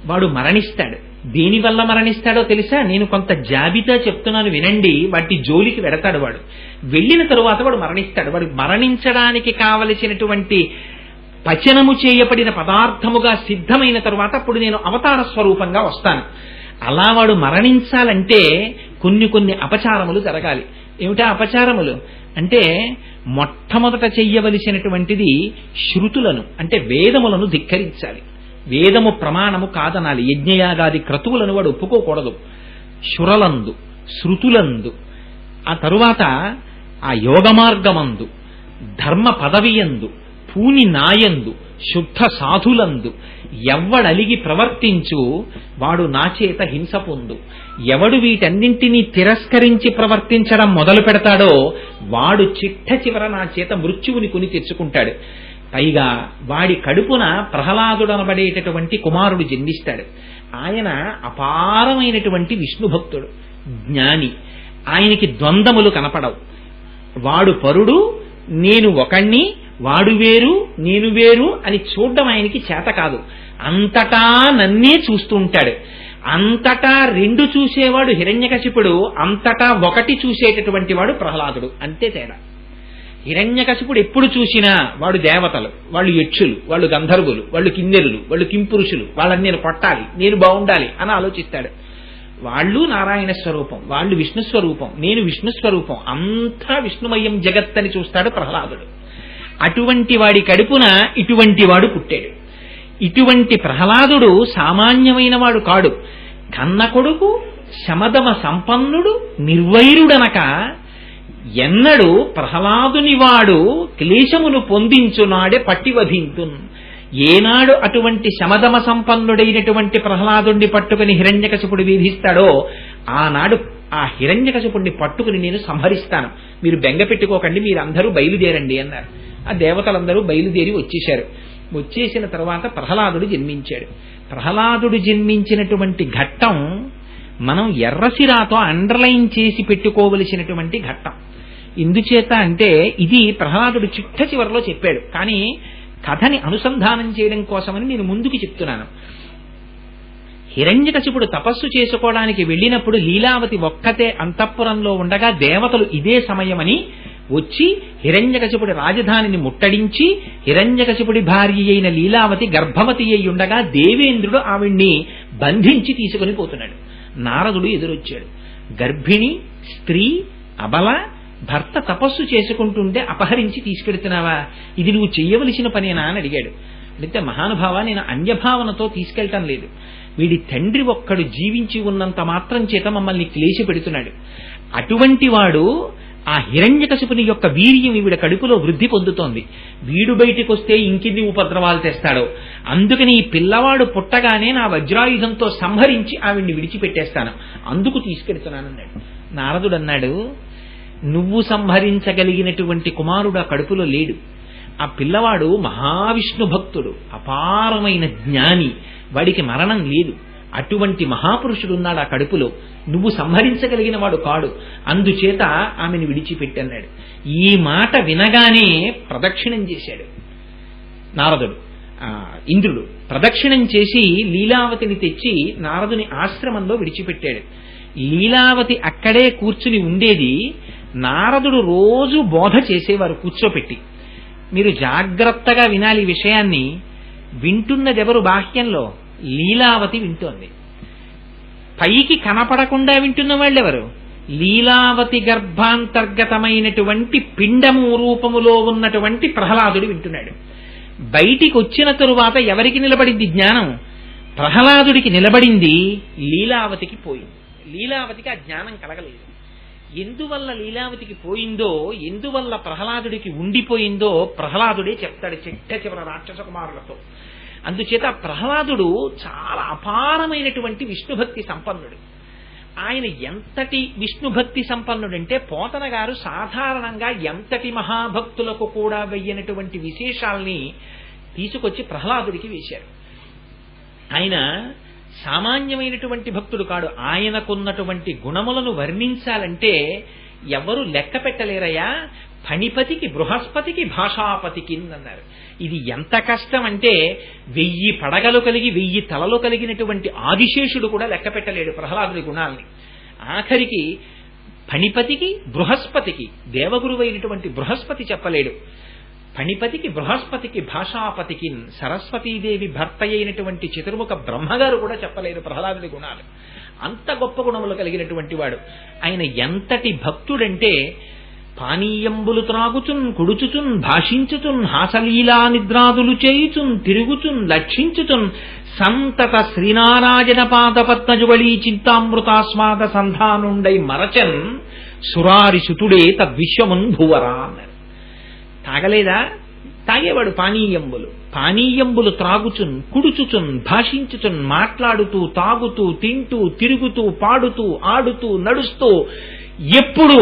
వాడు మరణిస్తాడు. దేనివల్ల మరణిస్తాడో తెలుసా? నేను కొంత జాబితా చెప్తున్నాను వినండి. వాటి జోలికి వెడతాడు వాడు. వెళ్ళిన తరువాత వాడు మరణిస్తాడు. వాడు మరణించడానికి కావలసినటువంటి పచనము చేయబడిన పదార్థముగా సిద్ధమైన తరువాత అప్పుడు నేను అవతార స్వరూపంగా వస్తాను. అలా వాడు మరణించాలంటే కొన్ని అపచారములు జరగాలి. ఏమిటా అపచారములు అంటే, మొట్టమొదట చెయ్యవలసినటువంటిది శృతులను అంటే వేదములను ధిక్కరించాలి. వేదము ప్రమాణము కాదనాలి. యజ్ఞయాగాది క్రతువులను వాడు ఒప్పుకోకూడదు. శురలందు, శృతులందు, ఆ తరువాత ఆ యోగ మార్గమందు, ధర్మ పదవియందు, పూని నాయందు, శుద్ధ సాధులందు ఎవ్వడలిగి ప్రవర్తించు వాడు నా చేత హింస పొందు. ఎవడు వీటన్నింటినీ తిరస్కరించి ప్రవర్తించడం మొదలు పెడతాడో వాడు చిట్ట చివర నా చేత మృత్యువుని కొని తెచ్చుకుంటాడు. పైగా వాడి కడుపున ప్రహ్లాదుడనబడేటటువంటి కుమారుడు జన్మిస్తాడు. ఆయన అపారమైనటువంటి విష్ణు భక్తుడు, జ్ఞాని. ఆయనకి ద్వంద్వములు కనపడవు. వాడు పరుడు, నేను ఒకణ్ణి, వాడు వేరు నేను వేరు అని చూడడం ఆయనకి చేత కాదు. అంతటా నన్నే చూస్తూ ఉంటాడు. అంతటా 2 చూసేవాడు హిరణ్యకశిపుడు, అంతటా 1 చూసేటటువంటి వాడు ప్రహ్లాదుడు. అంతే తేడా. హిరణ్యకశిపుడు ఎప్పుడు చూసినా వాడు దేవతలు, వాళ్ళు యక్షులు, వాళ్ళు గంధర్వులు, వాళ్ళు కిన్నెరులు, వాళ్ళు కింపురుషులు, వాళ్ళని నేను కొట్టాలి, నేను బాగుండాలి అని ఆలోచిస్తాడు. వాళ్ళు నారాయణ స్వరూపం, వాళ్ళు విష్ణు స్వరూపం, నేను విష్ణు స్వరూపం, అంతా విష్ణుమయం జగత్ అని చూస్తాడు ప్రహ్లాదుడు. అటువంటి వాడి కడుపున ఇటువంటి వాడు పుట్టాడు. ఇటువంటి ప్రహ్లాదుడు సామాన్యమైన వాడు కాడు. కన్న కొడుకు, శమదమ సంపన్నుడు, నిర్వైరుడనక ఎన్నడు ప్రహ్లాదుని వాడు క్లేశమును పొందించునాడే పట్టివధింతున్. ఏనాడు అటువంటి శమదమ సంపన్నుడైనటువంటి ప్రహ్లాదుణ్ణి పట్టుకుని హిరణ్యకశిపుడు వీధిస్తాడో ఆనాడు ఆ హిరణ్యకశిపుణ్ణి పట్టుకుని నేను సంహరిస్తాను. మీరు బెంగ పెట్టుకోకండి, మీరందరూ బయలుదేరండి అన్నారు. ఆ దేవతలందరూ బయలుదేరి వచ్చేశారు. వచ్చేసిన తర్వాత ప్రహ్లాదుడు జన్మించాడు. ప్రహ్లాదుడు జన్మించినటువంటి ఘట్టం మనం ఎర్రసిరాతో అండర్లైన్ చేసి పెట్టుకోవలసినటువంటి ఘట్టం. ఎందుచేత అంటే ఇది ప్రహ్లాదుడు చిట్ట చివరిలో చెప్పాడు, కానీ కథని అనుసంధానం చేయడం కోసమని నేను ముందుకు చెప్తున్నాను. హిరణ్యకశిపుడు తపస్సు చేసుకోవడానికి వెళ్ళినప్పుడు లీలావతి ఒక్కతే అంతఃపురంలో ఉండగా దేవతలు ఇదే సమయమని వచ్చి హిరణ్యకశిపుడి రాజధానిని ముట్టడించి హిరణ్యకశిపుడి భార్య అయిన లీలావతి గర్భవతి అయి ఉండగా దేవేంద్రుడు ఆవిడ్ని బంధించి తీసుకుని పోతున్నాడు. నారదుడు ఎదురొచ్చాడు. గర్భిణి, స్త్రీ, అబల, భర్త తపస్సు చేసుకుంటుంటే అపహరించి తీసుకెడుతున్నావా? ఇది నువ్వు చెయ్యవలసిన పనేనా అని అడిగాడు. అడిగితే, మహానుభావ, నేను అన్యభావనతో తీసుకెళ్తాం లేదు. వీడి తండ్రి ఒక్కడు జీవించి ఉన్నంత మాత్రం చేత మమ్మల్ని క్లేశ పెడుతున్నాడు. అటువంటి వాడు ఆ హిరణ్యకశిపుని యొక్క వీర్యం ఈవిడ కడుపులో వృద్ధి పొందుతోంది. వీడు బయటికి వస్తే ఇంకిన్ని ఉపద్రవాలు తెస్తాడో, అందుకని ఈ పిల్లవాడు పుట్టగానే నా వజ్రాయుధంతో సంహరించి ఆవిడ్ని విడిచిపెట్టేస్తాను, అందుకు తీసుకెడుతున్నానన్నాడు. నారదుడు అన్నాడు, నువ్వు సంహరించగలిగినటువంటి కుమారుడు ఆ కడుపులో లేడు. ఆ పిల్లవాడు మహావిష్ణు భక్తుడు, అపారమైన జ్ఞాని, వాడికి మరణం లేదు. అటువంటి మహాపురుషుడున్నాడు ఆ కడుపులో, నువ్వు సంహరించగలిగిన వాడు కాడు, అందుచేత ఆమెను విడిచిపెట్టన్నాడు. ఈ మాట వినగానే ప్రదక్షిణం చేశాడు నారదుడు. ఇంద్రుడు ప్రదక్షిణం చేసి లీలావతిని తెచ్చి నారదుని ఆశ్రమంలో విడిచిపెట్టాడు. లీలావతి అక్కడే కూర్చుని ఉండేది. నారదుడు రోజు బోధ చేసేవారు కూర్చోపెట్టి. మీరు జాగ్రత్తగా వినాలి ఈ విషయాన్ని. వింటున్నదెవరు బాహ్యంలో? లీలావతి వింటోంది. పైకి కనపడకుండా వింటున్న వాళ్ళెవరు? లీలావతి గర్భాంతర్గతమైనటువంటి పిండము రూపములో ఉన్నటువంటి ప్రహ్లాదుడు వింటున్నాడు. బయటికి వచ్చిన తరువాత ఎవరికి నిలబడింది జ్ఞానం? ప్రహ్లాదుడికి నిలబడింది, లీలావతికి పోయింది. లీలావతికి ఆ జ్ఞానం కలగలేదు. ఎందువల్ల లీలావతికి పోయిందో, ఎందువల్ల ప్రహ్లాదుడికి ఉండిపోయిందో ప్రహ్లాదుడే చెప్తాడు చిట్ట చివర రాక్షస కుమారులతో. అందుచేత ప్రహ్లాదుడు చాలా అపారమైనటువంటి విష్ణుభక్తి సంపన్నుడు. ఆయన ఎంతటి విష్ణుభక్తి సంపన్నుడంటే పోతన గారు సాధారణంగా ఎంతటి మహాభక్తులకు కూడా వెయ్యనటువంటి విశేషాల్ని తీసుకొచ్చి ప్రహ్లాదుడికి వేశారు. ఆయన సామాన్యమైనటువంటి భక్తుడు కాడు. ఆయనకున్నటువంటి గుణములను వర్ణించాలంటే ఎవరు లెక్క పెట్టలేరయ్యా. ఫణిపతికి, బృహస్పతికి, భాషాపతికి అన్నారు. ఇది ఎంత కష్టం అంటే 1000 పడగలు కలిగి 1000 తలలు కలిగినటువంటి ఆదిశేషుడు కూడా లెక్క పెట్టలేడు ప్రహ్లాదుడి గుణాల్ని. ఆఖరికి ఫణిపతికి, బృహస్పతికి, దేవగురువైనటువంటి బృహస్పతి చెప్పలేడు. ఫణిపతికి, బృహస్పతికి, భాషాపతికి, సరస్వతీదేవి భర్త అయినటువంటి చతుర్ముఖ బ్రహ్మగారు కూడా చెప్పలేరు ప్రహ్లాదుడి గుణాలు. అంత గొప్ప గుణములు కలిగినటువంటి వాడు. ఆయన ఎంతటి భక్తుడంటే పానీయంబులు త్రాగుచున్, కుడుచుచున్, భాషించుచున్, హాసలీలా నిద్రాదులు చేయుచున్, తిరుగుచున్, లక్షించుచున్, సంతత శ్రీనారాయణ పాద పద్మజువళీ చింతామృతాస్వాద సంధానుండై మరచన్ సురారి సుతుడే తద్విశ్వమున్ భువరా అన్నారు. తాగలేదా? తాగేవాడు పానీయంబులు త్రాగుచున్, కుడుచుచున్, భాషించుచున్, మాట్లాడుతూ, తాగుతూ, తింటూ, తిరుగుతూ, పాడుతూ, ఆడుతూ, నడుస్తూ ఎప్పుడు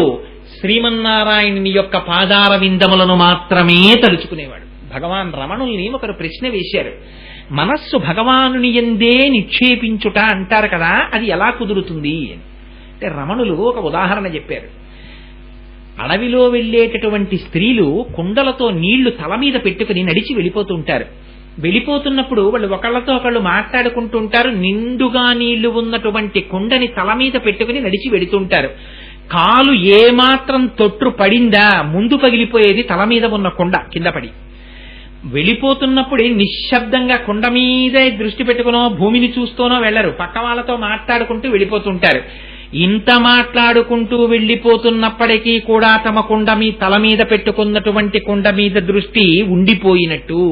శ్రీమన్నారాయణుని యొక్క పాదార విందములను మాత్రమే తలుచుకునేవాడు. భగవాన్ రమణుల్ని ఒకరు ప్రశ్న వేశారు. మనస్సు భగవానుని యందే నిక్షేపించుట అంటారు కదా, అది ఎలా కుదురుతుంది అంటే రమణులు ఒక ఉదాహరణ చెప్పారు. అడవిలో వెళ్లేటటువంటి స్త్రీలు కుండలతో నీళ్లు తల మీద పెట్టుకుని నడిచి వెళ్ళిపోతుంటారు. వెళ్ళిపోతున్నప్పుడు వాళ్ళు ఒకళ్ళతో ఒకళ్ళు మాట్లాడుకుంటుంటారు. నిండుగా నీళ్లు ఉన్నటువంటి కుండని తల మీద పెట్టుకుని నడిచి వెడుతుంటారు. కాలు ఏమాత్రం తొట్టు పడిందా ముందు పగిలిపోయేది తల మీద ఉన్న కుండ కింద పడి. వెళ్ళిపోతున్నప్పుడే నిశ్శబ్దంగా కుండ మీదే దృష్టి పెట్టుకునో భూమిని చూస్తూనో వెళ్లరు, పక్క వాళ్ళతో మాట్లాడుకుంటూ వెళ్ళిపోతుంటారు. ఇంత మాట్లాడుకుంటూ వెళ్ళిపోతున్నప్పటికీ కూడా తమ తల మీద పెట్టుకున్నటువంటి కుండ మీద దృష్టి ఉండిపోయినట్టు,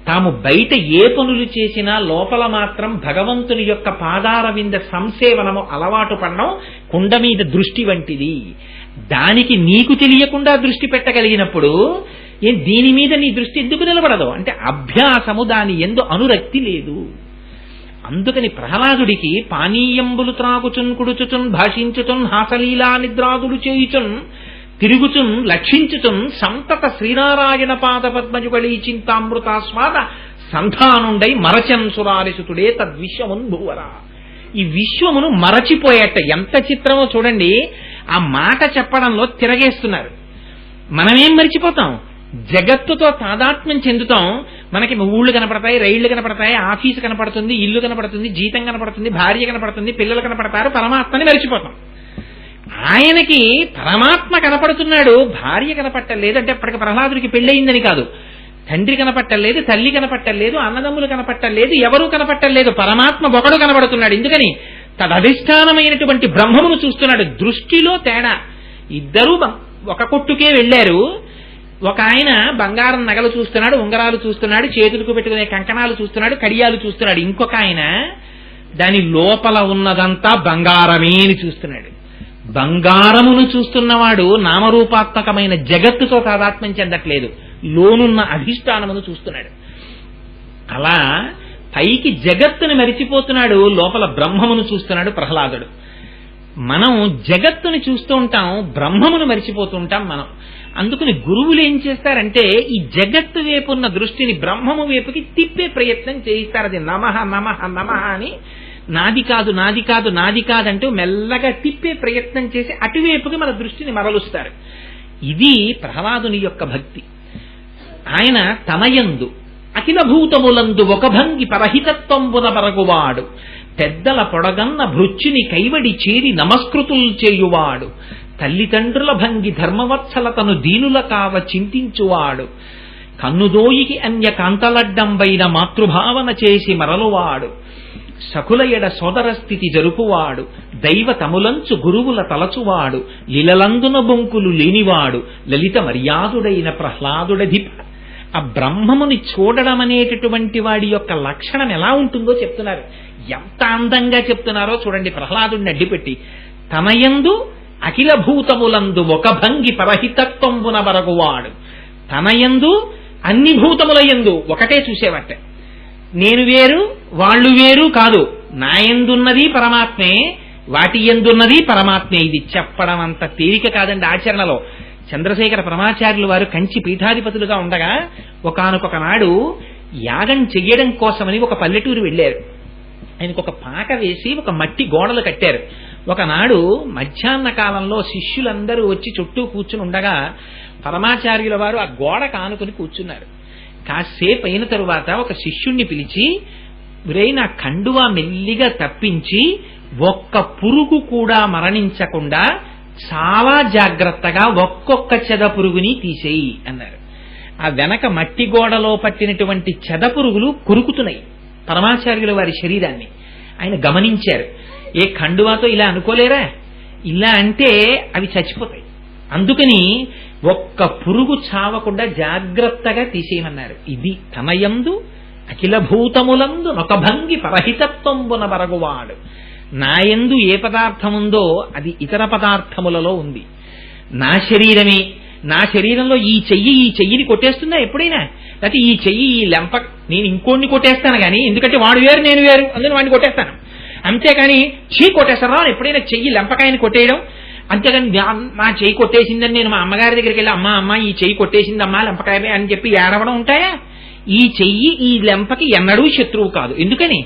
తాము బయట ఏ పనులు చేసినా లోపల మాత్రం భగవంతుని యొక్క పాదార వింద సంసేవనము అలవాటు పడడం కుండ మీద దృష్టి వంటిది. దానికి నీకు తెలియకుండా దృష్టి పెట్టగలిగినప్పుడు దీని మీద నీ దృష్టి ఎందుకు నిలబడదు అంటే అభ్యాసము దాని యందు అనురక్తి లేదు. అందుకని ప్రహ్లాదుడికి పానీయంబులు త్రాగుచున్, కుడుచుచున్, భాషించుచున్, హాసలీలా నిద్రాదులు చేయుచున్, తిరుగుచున్, లక్షించుచున్, సంతత శ్రీనారాయణ పాద పద్మజుగళీ చింతామృతాస్వాద సంధానుండై మరచన్ సురారిసుతుడే తద్విశ్వమున్ భువరా. ఈ విశ్వమును మరచిపోయేట ఎంత చిత్రమో చూడండి. ఆ మాట చెప్పడంలో తిరగేస్తున్నారు. మనమేం మరిచిపోతాం? జగత్తుతో తాదాత్మ్యం చెందుతాం. మనకి ఊళ్ళు కనపడతాయి, రైళ్లు కనపడతాయి, ఆఫీసు కనపడుతుంది, ఇల్లు కనపడుతుంది, జీతం కనపడుతుంది, భార్య కనపడుతుంది, పిల్లలు కనపడతారు, పరమాత్మని మరిచిపోతాం. ఆయనకి పరమాత్మ కనపడుతున్నాడు, భార్య కనపట్టలేదు. అంటే అప్పటికి ప్రహ్లాదుడికి పెళ్ళయిందని కాదు, తండ్రి కనపట్టలేదు, తల్లి కనపట్టలేదు, అన్నదమ్ములు కనపట్టలేదు, ఎవరూ కనపట్టలేదు, పరమాత్మ ఒకడు కనబడుతున్నాడు. ఎందుకని? తదధిష్టానమైనటువంటి బ్రహ్మమును చూస్తున్నాడు. దృష్టిలో తేడా. ఇద్దరూ ఒక కొట్టుకే వెళ్లారు. ఒక ఆయన బంగారం నగలు చూస్తున్నాడు, ఉంగరాలు చూస్తున్నాడు, చేతులకు పెట్టుకునే కంకణాలు చూస్తున్నాడు, కడియాలు చూస్తున్నాడు. ఇంకొక ఆయన దాని లోపల ఉన్నదంతా బంగారమే అని చూస్తున్నాడు. బంగారమును చూస్తున్నవాడు నామరూపాత్మకమైన జగత్తుతో తాదాత్మ్యం చెందట్లేదు, లోనున్న అధిష్టానమును చూస్తున్నాడు. అలా పైకి జగత్తుని మరిచిపోతున్నాడు, లోపల బ్రహ్మమును చూస్తున్నాడు ప్రహ్లాదుడు. మనం జగత్తుని చూస్తూ ఉంటాం, బ్రహ్మమును మరిచిపోతూ ఉంటాం మనం. అందుకని గురువులు ఏం చేస్తారంటే ఈ జగత్తు వైపున్న దృష్టిని బ్రహ్మము వైపుకి తిప్పే ప్రయత్నం చేయిస్తారు. అది నమః నమః నమః అని, నాది కాదు నాది కాదు నాది కాదంటూ మెల్లగా తిప్పే ప్రయత్నం చేసి అటువైపుకి మన దృష్టిని మరలుస్తారు. ఇది ప్రహ్లాదుని యొక్క భక్తి. ఆయన తనయందు అఖిల భూతములందు ఒక భంగి పరహితత్వంబున బరగువాడు, పెద్దల పొడగన్న భృత్యుని కైవడి చేరి నమస్కృతులు చేయువాడు, తల్లిదండ్రుల భంగి ధర్మవత్సలతను దీనుల కావ చింతించువాడు, కన్నుదోయికి అన్య కాంతలడ్డంబైన మాతృభావన చేసి మరలువాడు, సకుల ఎడ సోదర స్థితి జరుపువాడు, దైవ తములంచు గురువుల తలచువాడు, లీలలందున బొంకులు లేనివాడు, లలిత మర్యాదుడైన ప్రహ్లాదుడధిప. ఆ బ్రహ్మముని చూడడం అనేటటువంటి వాడి యొక్క లక్షణం ఎలా ఉంటుందో చెప్తున్నారు. ఎంత అందంగా చెప్తున్నారో చూడండి. ప్రహ్లాదుడిని అడ్డిపెట్టి తనయందు అఖిల భూతములందు ఒక భంగి పరహితత్వంబున బరగువాడు. తనయందు అన్ని భూతములయందు ఒకటే చూసేవట్టే. నేను వేరు వాళ్ళు వేరు కాదు, నా యందున్నది పరమాత్మే, వాటి యందున్నది పరమాత్మే. ఇది చెప్పడం అంత తేలిక కాదండి ఆచరణలో. చంద్రశేఖర పరమాచార్యులు వారు కంచి పీఠాధిపతులుగా ఉండగా ఒకానొక నాడు యాగం చెయ్యడం కోసమని ఒక పల్లెటూరు వెళ్ళారు. ఆయనకు ఒక పాక వేసి ఒక మట్టి గోడలు కట్టారు. ఒకనాడు మధ్యాహ్న కాలంలో శిష్యులందరూ వచ్చి చుట్టూ కూర్చుని ఉండగా పరమాచార్యుల వారు ఆ గోడ కానుకుని కూర్చున్నారు. కాసేపు అయిన తరువాత ఒక శిష్యుణ్ణి పిలిచి, నా కండువా మెల్లిగా తప్పించి ఒక్క పురుగు కూడా మరణించకుండా చాలా జాగ్రత్తగా ఒక్కొక్క చెద పురుగుని తీసేయి అన్నారు. ఆ వెనక మట్టి గోడలో పట్టినటువంటి చెద పురుగులు కొరుకుతున్నాయి పరమాచార్యుల వారి శరీరాన్ని. ఆయన గమనించారు. ఏ కండువాతో ఇలా అనుకోలేరా, ఇలా అంటే అవి చచ్చిపోతాయి, అందుకని ఒక్క పురుగు చావకుండా జాగ్రత్తగా తీసేయమన్నారు. ఇది తనయందు అఖిల భూతములందు నొక భంగి పరహితత్వంబున బరగువాడు. నాయందు ఏ పదార్థముందో అది ఇతర పదార్థములలో ఉంది. నా శరీరమే, నా శరీరంలో ఈ చెయ్యిని కొట్టేస్తుందా ఎప్పుడైనా? లేకపోతే ఈ చెయ్యి ఈ లెంప నేను ఇంకోడిని కొట్టేస్తాను కానీ, ఎందుకంటే వాడు వేరు నేను వేరు, అందుకని వాడిని కొట్టేస్తాను. అంతేకాని కొట్టేస్తారా ఎప్పుడైనా చెయ్యి లెంపకాయని కొట్టేయడం? అంతేగాని నా చెయ్యి కొట్టేసిందని నేను మా అమ్మగారి దగ్గరికి వెళ్ళి అమ్మ ఈ చెయ్యి కొట్టేసిందమ్మా లెంపకాయ అని చెప్పి ఏడవడం ఉంటాయా? ఈ చెయ్యి ఈ లెంపకి ఎన్నడూ శత్రువు కాదు. ఎందుకని?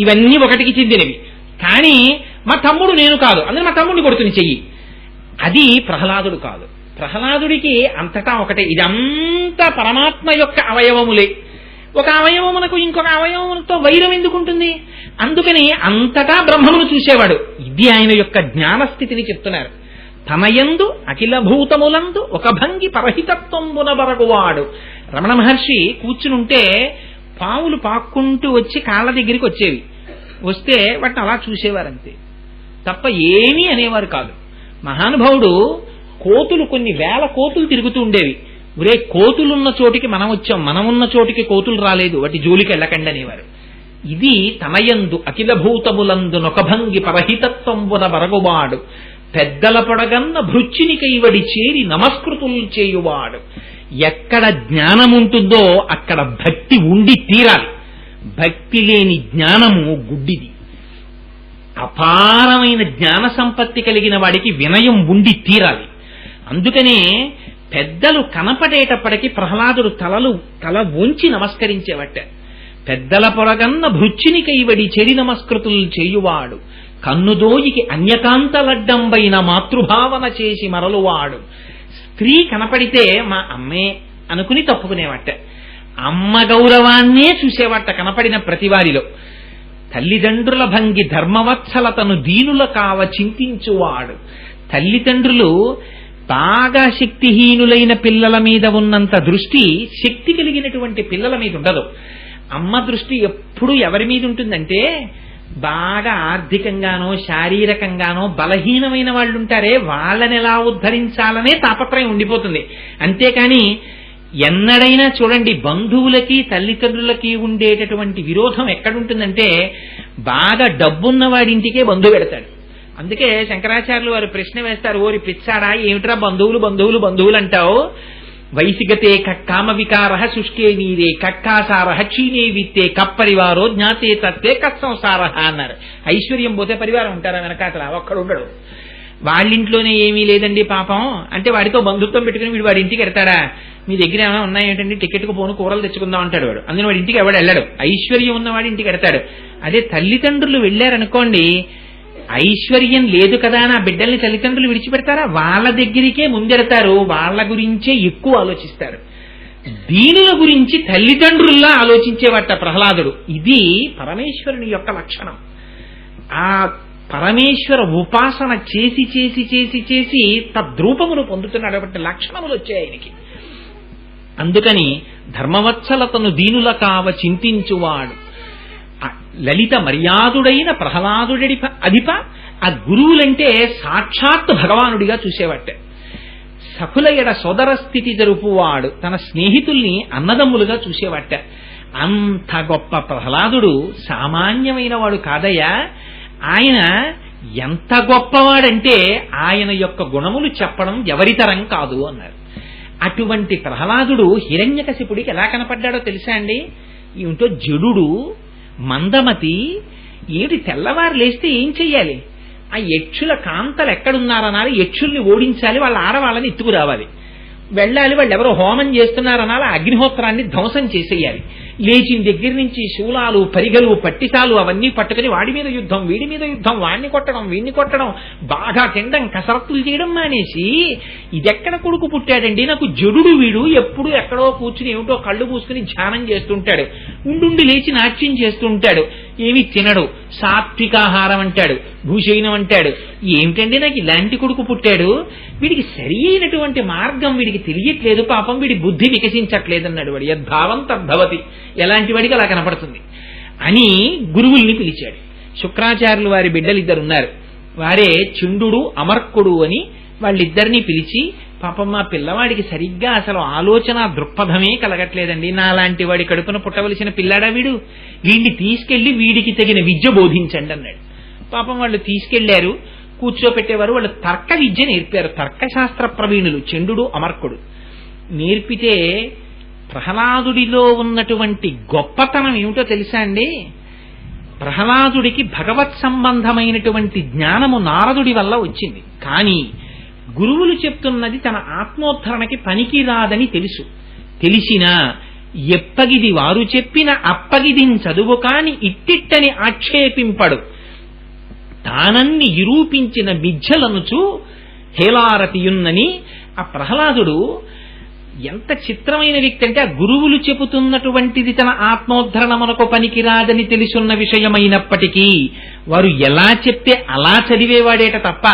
ఇవన్నీ ఒకటికి చెందినవి. కానీ మా తమ్ముడు నేను కాదు, అందుకని మా తమ్ముడిని కొడుతుంది చెయ్యి. అది ప్రహ్లాదుడు కాదు. ప్రహ్లాదుడికి అంతటా ఒకటే. ఇదంతా పరమాత్మ యొక్క అవయవములే. ఒక అవయవమునకు ఇంకొక అవయవములతో వైరం ఎందుకుంటుంది? అందుకని అంతటా బ్రహ్మమును చూసేవాడు. ఇది ఆయన యొక్క జ్ఞానస్థితిని చెప్తున్నారు. తనయందు అఖిల భూతములందు ఒక భంగి పరహితత్వంబున బరగువాడు. రమణ మహర్షి కూర్చునుంటే పావులు పాక్కుంటూ వచ్చి కాళ్ళ దగ్గరికి వచ్చేవి. వస్తే వాటిని అలా చూసేవారంతే తప్ప ఏమీ అనేవారు కాదు. మహానుభావుడు కోతులు కొన్ని వేల కోతులు తిరుగుతూ ఉండేవి. ఒరే కోతులున్న చోటికి మనం వచ్చాం, మనం ఉన్న చోటికి కోతులు రాలేదు, వాటి జోలికి వెళ్ళకండి అనేవారు. ఇది తనయందు అఖిల భూతములందు నొకభంగి పరహితత్వంబున బరగువాడు. పెద్దల పొడగన్న భృచ్చిని కైవడి చేరి నమస్కృతులు చేయువాడు. ఎక్కడ జ్ఞానముంటుందో అక్కడ భక్తి ఉండి తీరాలి. భక్తి లేని జ్ఞానము గుడ్డిది. అపారమైన జ్ఞాన సంపత్తి కలిగిన వాడికి వినయం ఉండి తీరాలి. అందుకనే పెద్దలు కనపడేటప్పటికీ ప్రహ్లాదుడు తల వంచి నమస్కరించేవట. పెద్దల పొరగన్న భృచ్చిని కైవడి చెరి నమస్కృతులు చేయువాడు. కన్నుదోయికి అన్యకాంతలడ్డంబైన మాతృభావన చేసి మరలువాడు. స్త్రీ కనపడితే మా అమ్మే అనుకుని తప్పుకునేవట. అమ్మ గౌరవాన్నే చూసేవాట కనపడిన ప్రతివారిలో. తల్లిదండ్రుల భంగి ధర్మవత్సలతను దీనుల కావ చింతించువాడు. తల్లిదండ్రులు బాగా శక్తిహీనులైన పిల్లల మీద ఉన్నంత దృష్టి శక్తి కలిగినటువంటి పిల్లల మీద ఉండదు. అమ్మ దృష్టి ఎప్పుడు ఎవరి మీద ఉంటుందంటే, బాగా ఆర్థికంగానో శారీరకంగానో బలహీనమైన వాళ్ళు ఉంటారే వాళ్ళని ఎలా ఉద్ధరించాలనే తాపత్రయం ఉండిపోతుంది. అంతేకాని ఎన్నడైనా చూడండి, బంధువులకి తల్లిదండ్రులకి ఉండేటటువంటి విరోధం ఎక్కడుంటుందంటే, బాగా డబ్బున్న వాడింటికే బంధువు పెడతాడు. అందుకే శంకరాచార్యులు వారు ప్రశ్న వేస్తారు, ఓరి పిచ్చాడా ఏమిట్రా బంధువులు బంధువులు బంధువులు అంటావు? వైసిగతే కక్కామ వికార శుష్కే నీరే కక్కాసార క్షీణే విత్తే కప్పరివారో జ్ఞాతే తత్తే కత్సంసార అన్నారు. ఐశ్వర్యం పోతే పరివారం ఉంటారా వెనకాతల? ఒక్కడు ఉండడు. వాళ్ళింట్లోనే ఏమీ లేదండి పాపం అంటే వాడితో బంధుత్వం పెట్టుకుని వీడు వాడి ఇంటికి వెళ్తాడా? మీ దగ్గర ఏమైనా ఉన్నాయేంటండి, టికెట్కు పోను కూరలు తెచ్చుకుందాం అంటాడు వాడు. అందులో వాడి ఇంటికి ఎవడు వెళ్ళడు. ఐశ్వర్యం ఉన్నవాడి ఇంటికి వెడతాడు. అదే తల్లిదండ్రులు వెళ్ళారనుకోండి, ఐశ్వర్యం లేదు కదా నా బిడ్డల్ని తల్లిదండ్రులు విడిచిపెడతారా? వాళ్ళ దగ్గరికే ముందెడతారు, వాళ్ళ గురించే ఎక్కువ ఆలోచిస్తారు. దీనుల గురించి తల్లిదండ్రుల్లా ఆలోచించేవాట ప్రహ్లాదుడు. ఇది పరమేశ్వరుని యొక్క లక్షణం. ఆ పరమేశ్వర ఉపాసన చేసి చేసి చేసి చేసి తద్రూపమును పొందుతున్నాడు కాబట్టి లక్షణములు వచ్చాయి ఆయనకి. అందుకని ధర్మవత్సలతను దీనుల కావ చింతించువాడు. లలిత మర్యాదుడైన ప్రహ్లాదుడి అధిప. ఆ గురువులంటే సాక్షాత్ భగవానుడిగా చూసేవాట. సఖుల ఎడ సోదర స్థితి జరుపువాడు, తన స్నేహితుల్ని అన్నదమ్ములుగా చూసేవాట. అంత గొప్ప ప్రహ్లాదుడు సామాన్యమైన వాడు కాదయ్యా. ఆయన ఎంత గొప్పవాడంటే ఆయన యొక్క గుణములు చెప్పడం ఎవరితరం కాదు అన్నారు. అటువంటి ప్రహ్లాదుడు హిరణ్యకశిపుడికి ఎలా కనపడ్డాడో తెలుసా అండి? ఏమిటో జడుడు, మందమతి, ఏమిటి తెల్లవారు లేస్తే ఏం చెయ్యాలి? ఆ యక్షుల కాంతలు ఎక్కడున్నారనాలి, యక్షుల్ని ఓడించాలి, వాళ్ళ ఆడవాళ్ళని ఎత్తుకురావాలి, వెళ్ళాలి, వాళ్ళు ఎవరో హోమం చేస్తున్నారనాలి, అగ్నిహోత్రాన్ని ధ్వంసం చేసేయాలి. లేచిన దగ్గర నుంచి శూలాలు, పరిగలు, పట్టిసాలు అవన్నీ పట్టుకుని వాడి మీద యుద్ధం, వీడి మీద యుద్ధం, వాడిని కొట్టడం, వీడిని కొట్టడం, బాగా తినడం, కసరత్తులు చేయడం మానేసి ఇదెక్కడ కొడుకు పుట్టాడండి నాకు జడుడు వీడు, ఎప్పుడు ఎక్కడో కూర్చుని ఏమిటో కళ్ళు పూసుకుని ధ్యానం చేస్తుంటాడు, ఉండుండి లేచి నాట్యం చేస్తుంటాడు, ఏమి తినడు, సాత్వికాహారం అంటాడు, భూషయనం అంటాడు. ఏమిటండి నాకు ఇలాంటి కొడుకు పుట్టాడు, వీడికి సరి అయినటువంటి మార్గం వీడికి తెలియట్లేదు, పాపం వీడి బుద్ధి వికసించట్లేదన్నాడు. వాడు యద్భావం తద్భవతి, ఎలాంటి వాడికి అలా కనపడుతుంది అని గురువుల్ని పిలిచాడు. శుక్రాచార్యులు వారి బిడ్డలిద్దరున్నారు, వారే చుండు అమర్కుడు అని వాళ్ళిద్దరినీ పిలిచి, పాపం మా పిల్లవాడికి సరిగ్గా అసలు ఆలోచన దృక్పథమే కలగట్లేదండి, నాలాంటి వాడి కడుపున పుట్టవలసిన పిల్లాడా వీడు, వీడిని తీసుకెళ్లి వీడికి తగిన విద్య బోధించండి అన్నాడు. పాపం వాళ్ళు తీసుకెళ్లారు, కూర్చోపెట్టేవారు. వాళ్ళు తర్క విద్య నేర్పారు, తర్కశాస్త్ర ప్రవీణులు చండు అమర్కుడు. నేర్పితే ప్రహ్లాదుడిలో ఉన్నటువంటి గొప్పతనం ఏమిటో తెలుసా అండి? ప్రహ్లాదుడికి భగవత్ సంబంధమైనటువంటి జ్ఞానము నారదుడి వల్ల వచ్చింది, కానీ గురువులు చెప్తున్నది తన ఆత్మోద్ధరణకి పనికిరాదని తెలిసినా ఎప్పగిది వారు చెప్పిన అప్పగిదిని చదువు కాని ఇట్టిట్టని ఆక్షేపింపడు, తానన్ని నిరూపించిన మిథ్యలనుచు హేలారతియున్నని. ఆ ప్రహ్లాదుడు ఎంత చిత్రమైన వ్యక్తి అంటే, ఆ గురువులు చెబుతున్నటువంటిది తన ఆత్మోద్ధరణమునకు పనికిరాదని తెలుసున్న విషయమైనప్పటికీ వారు ఎలా చెప్తే అలా చదివేవాడేట తప్ప,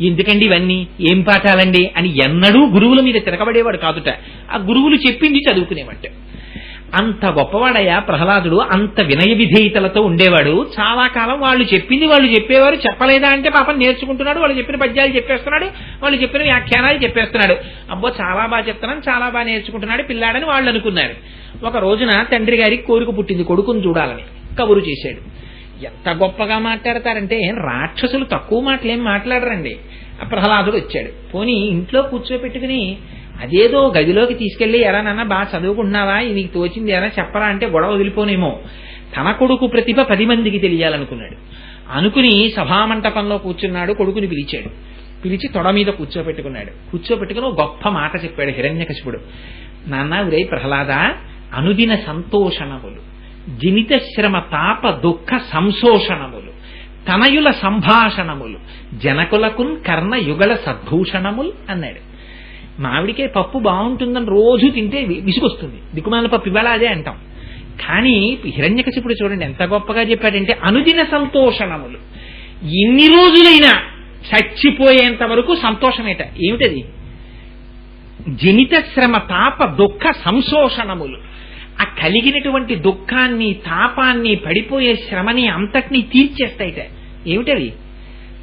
ఎందుకండి ఇవన్నీ ఏం పాఠాలండి అని ఎన్నడూ గురువుల మీద తిరగబడేవాడు కాదుట. ఆ గురువులు చెప్పింది చదువుకునేవాట. అంత గొప్పవాడయ్యా ప్రహ్లాదుడు, అంత వినయ విధేయతలతో ఉండేవాడు. చాలా కాలం వాళ్ళు చెప్పింది వాళ్ళు చెప్పేవారు, చెప్పలేదా అంటే పాపం నేర్చుకుంటున్నాడు, వాళ్ళు చెప్పిన పద్యాలు చెప్పేస్తున్నాడు, వాళ్ళు చెప్పిన వ్యాఖ్యానాలు చెప్పేస్తున్నాడు. అబ్బో చాలా బాగా చెప్తున్నాను, చాలా బాగా నేర్చుకుంటున్నాడు పిల్లాడని వాళ్ళు అనుకున్నారు. ఒక రోజున తండ్రి గారికి కోరిక పుట్టింది కొడుకుని చూడాలని, కబురు చేశాడు. ఎంత గొప్పగా మాట్లాడతారంటే, రాక్షసులు తక్కువ మాటలేం మాట్లాడరండి. ఆ ప్రహ్లాదుడు వచ్చాడు, పోనీ ఇంట్లో కూర్చోపెట్టుకుని అదేదో గదిలోకి తీసుకెళ్లి, ఎరా నాన్న బాగా చదువుకుంటున్నావా, నీకు తోచింది ఎరా చెప్పరా అంటే గొడవ వదిలిపోనేమో. తన కొడుకు ప్రతిభ 10 మందికి తెలియాలనుకున్నాడు. అనుకుని సభామంటపంలో కూర్చున్నాడు, కొడుకుని పిలిచాడు. పిలిచి తొడ మీద కూర్చోపెట్టుకున్నాడు. కూర్చోపెట్టుకుని ఒక గొప్ప మాట చెప్పాడు హిరణ్యకశిపుడు. నాన్న ఉదయ్ ప్రహ్లాద, అనుదిన సంతోషణములు, జనిత శ్రమ తాప దుఃఖ సంశోషణములు, తనయుల సంభాషణములు, జనకులకున్ కర్ణ యుగల సద్భూషణములు అన్నాడు. మామిడికే పప్పు బాగుంటుందని రోజు తింటే విసుగొస్తుంది, దిక్కుమాల పప్పు ఇవాళ అదే అంటాం. కానీ హిరణ్యకశిపుడు చూడండి ఎంత గొప్పగా చెప్పాడంటే, అనుదిన సంతోషణములు, ఎన్ని రోజులైనా చచ్చిపోయేంత వరకు సంతోషమేట. ఏమిటది? జనిత శ్రమ తాప దుఃఖ సంశోషణములు, ఆ కలిగినటువంటి దుఃఖాన్ని, తాపాన్ని, పడిపోయే శ్రమని అంతటినీ తీర్చేస్తాయిట. ఏమిటది?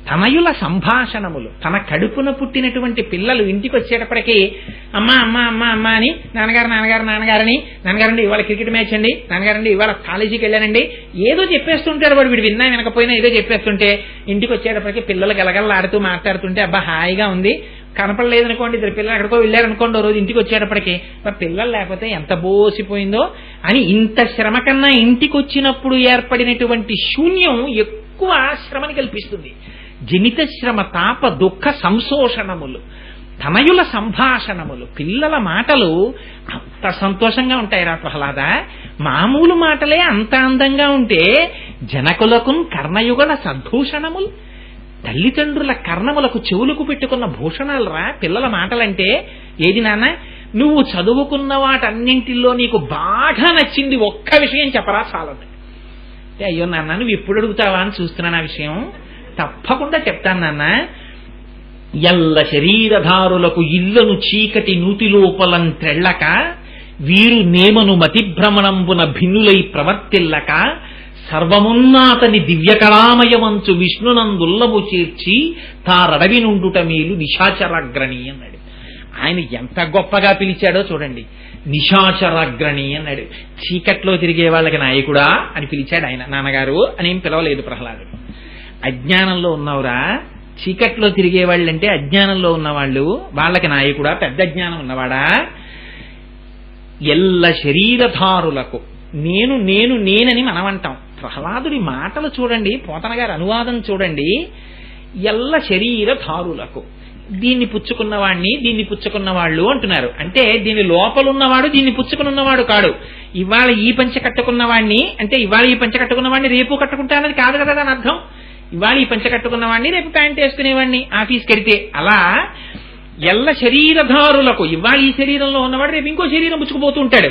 తనయుల సంభాషణములు. తన కడుపున పుట్టినటువంటి పిల్లలు ఇంటికి వచ్చేటప్పటికీ అమ్మా అమ్మా అమ్మా అమ్మా అని, నాన్నగారు నాన్నగారు నాన్నగారని, నాన్నగారండి ఇవాళ క్రికెట్ మ్యాచ్ అండి, నాన్నగారండి ఇవాళ కాలేజీకి వెళ్ళానండి, ఏదో చెప్పేస్తుంటాడు వాడు. వీడు విన్నా వినకపోయినా ఏదో చెప్పేస్తుంటే ఇంటికి వచ్చేటప్పటికి పిల్లలు గలగలలాడుతూ మాట్లాడుతుంటే అబ్బా హాయిగా ఉంది. కనపడలేదనుకోండి, ఇద్దరు పిల్లలు ఎక్కడికో వెళ్ళారనుకోండి, రోజు ఇంటికి వచ్చేటప్పటికి పిల్లలు లేకపోతే ఎంత బోసిపోయిందో అని, ఇంత శ్రమ కన్నా ఇంటికి వచ్చినప్పుడు ఏర్పడినటువంటి శూన్యం ఎక్కువ శ్రమని కల్పిస్తుంది. జనిత శ్రమ తాప దుఃఖ సంశోషణములు, తనయుల సంభాషణములు, పిల్లల మాటలు అంత సంతోషంగా ఉంటాయిరా ప్రహ్లాద. మామూలు మాటలే అంత అందంగా ఉంటే జనకులకు కర్ణయుగల సద్భూషణములు, తల్లిదండ్రుల కర్ణములకు చెవులకు పెట్టుకున్న భూషణాలు రా పిల్లల మాటలంటే. ఏది నాన్న, నువ్వు చదువుకున్న వాటన్నింటిలో నీకు బాగా నచ్చింది ఒక్క విషయం చెప్పరా చాలదు. అయ్యో నాన్న నువ్వు ఎప్పుడు అడుగుతావా అని చూస్తున్నాను ఆ విషయం. తప్పకుండా చెప్తాను నాన్న. ఎల్ల శరీరధారులకు ఇళ్లను చీకటి నూతిలోపలం త్రెళ్ళక, వీరు నేమను మతిభ్రమణంబున భిన్నులై ప్రవర్తిల్లక, సర్వమున్నాతని దివ్యకళామయమంచు విష్ణునందుల్లము చేర్చి తారడవి నుండుట మేలు నిశాచరాగ్రణి అన్నాడు. ఆయన ఎంత గొప్పగా పిలిచాడో చూడండి. నిశాచరాగ్రణి అన్నాడు. చీకట్లో తిరిగే వాళ్ళకి నాయకుడా అని పిలిచాడు ఆయన. నాన్నగారు అని ఏం పిలవలేదు ప్రహ్లాదుడు. అజ్ఞానంలో ఉన్నవురా, చీకట్లో తిరిగే వాళ్ళంటే అజ్ఞానంలో ఉన్నవాళ్ళు, వాళ్ళకి నాయకుడా, పెద్ద జ్ఞానం ఉన్నవాడా. ఎల్ల శరీరధారులకు నేను నేను నేనని మనమంటాం. ప్రహ్లాదుడి మాటలు చూడండి, పోతన గారి అనువాదం చూడండి. ఎల్ల శరీరధారులకు, దీన్ని పుచ్చుకున్నవాణ్ణి, దీన్ని పుచ్చుకున్నవాళ్ళు అంటున్నారు. అంటే దీని లోపలున్నవాడు దీన్ని పుచ్చుకున్నవాడు కాడు. ఇవాళ ఈ పంచ కట్టుకున్నవాణ్ణి అంటే ఇవాళ ఈ పంచ కట్టుకున్నవాడిని రేపు కట్టుకుంటానని కాదు కదా దాని అర్థం. ఇవాళ ఈ పంచ కట్టుకున్నవాడిని రేపు ప్యాంట్ వేసుకునేవాడిని ఆఫీస్కి వెడితే. అలా ఎల్ల శరీరధారులకు, ఇవాళ ఈ శరీరంలో ఉన్నవాడు రేపు ఇంకో శరీరం పుచ్చుకుపోతూ ఉంటాడు.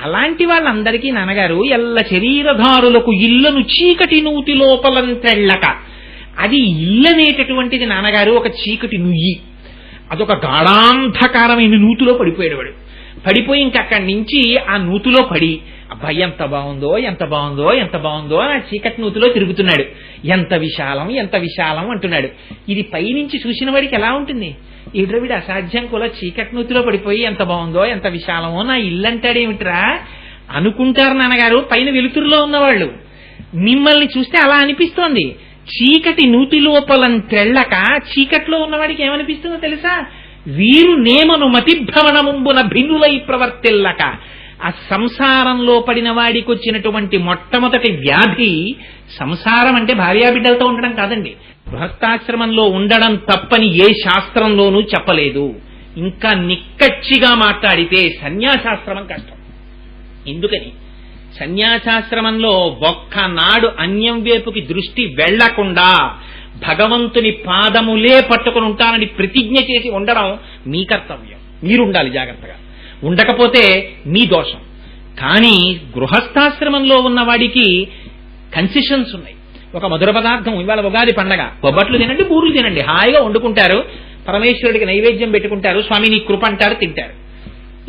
అలాంటి వాళ్ళందరికీ నాన్నగారు ఎల్ల శరీరధారులకు ఇళ్లను చీకటి నూతి లోపలంతెళ్ళక. అది ఇల్లనేటటువంటిది నాన్నగారు ఒక చీకటి నుయ్యి, అదొక గాఢాంధకారమైన నూతిలో పడిపోయాడు వాడు. పడిపోయి ఇంకక్కడి నుంచి ఆ నూతిలో పడి అబ్బాయి ఎంత బాగుందో ఎంత బాగుందో ఎంత బాగుందో ఆ చీకటి నూతిలో తిరుగుతున్నాడు. ఎంత విశాలం ఎంత విశాలం అంటున్నాడు. ఇది పైనుంచి చూసిన వాడికి ఎలా ఉంటుంది? ఈడ్ర వీడు అసాధ్యం కూడా చీకటి నూతిలో పడిపోయి ఎంత బాగుందో ఎంత విశాలమో నా ఇల్లు అంటాడేమిట్రా అనుకుంటారు నాన్నగారు పైన వెలుతురులో ఉన్నవాళ్ళు. మిమ్మల్ని చూస్తే అలా అనిపిస్తోంది. చీకటి నూతి లోపలంతెళ్ళక చీకట్లో ఉన్నవాడికి ఏమనిపిస్తుందో తెలుసా? వీరు నేమను మతిభ్రమణముంబున భిన్నులై ప్రవర్తిల్లక. ఆ సంసారంలో పడిన వాడికి వచ్చినటువంటి మొట్టమొదటి వ్యాధి సంసారం అంటే భార్యాబిడ్డలతో ఉండడం కాదండి. గృహస్థాశ్రమంలో ఉండడం తప్పని ఏ శాస్త్రంలోనూ చెప్పలేదు. ఇంకా నిక్కచ్చిగా మాట్లాడితే సన్యాసాశ్రమం కష్టం. ఎందుకని? సన్యాసాశ్రమంలో ఒక్కనాడు అన్యం వైపుకి దృష్టి వెళ్లకుండా భగవంతుని పాదములే పట్టుకుని ఉంటానని ప్రతిజ్ఞ చేసి ఉండడం మీ కర్తవ్యం. మీరుండాలి జాగ్రత్తగా. ఉండకపోతే మీ దోషం. కానీ గృహస్థాశ్రమంలో ఉన్నవాడికి కన్సెషన్స్ ఉన్నాయి. ఒక మధుర పదార్థం, ఇవాళ ఉగాది పండగ, బొబ్బట్లు తినండి, బూర్లు తినండి, హాయిగా వండుకుంటారు, పరమేశ్వరుడికి నైవేద్యం పెట్టుకుంటారు, స్వామి నీ కృప అంటారు, తింటారు,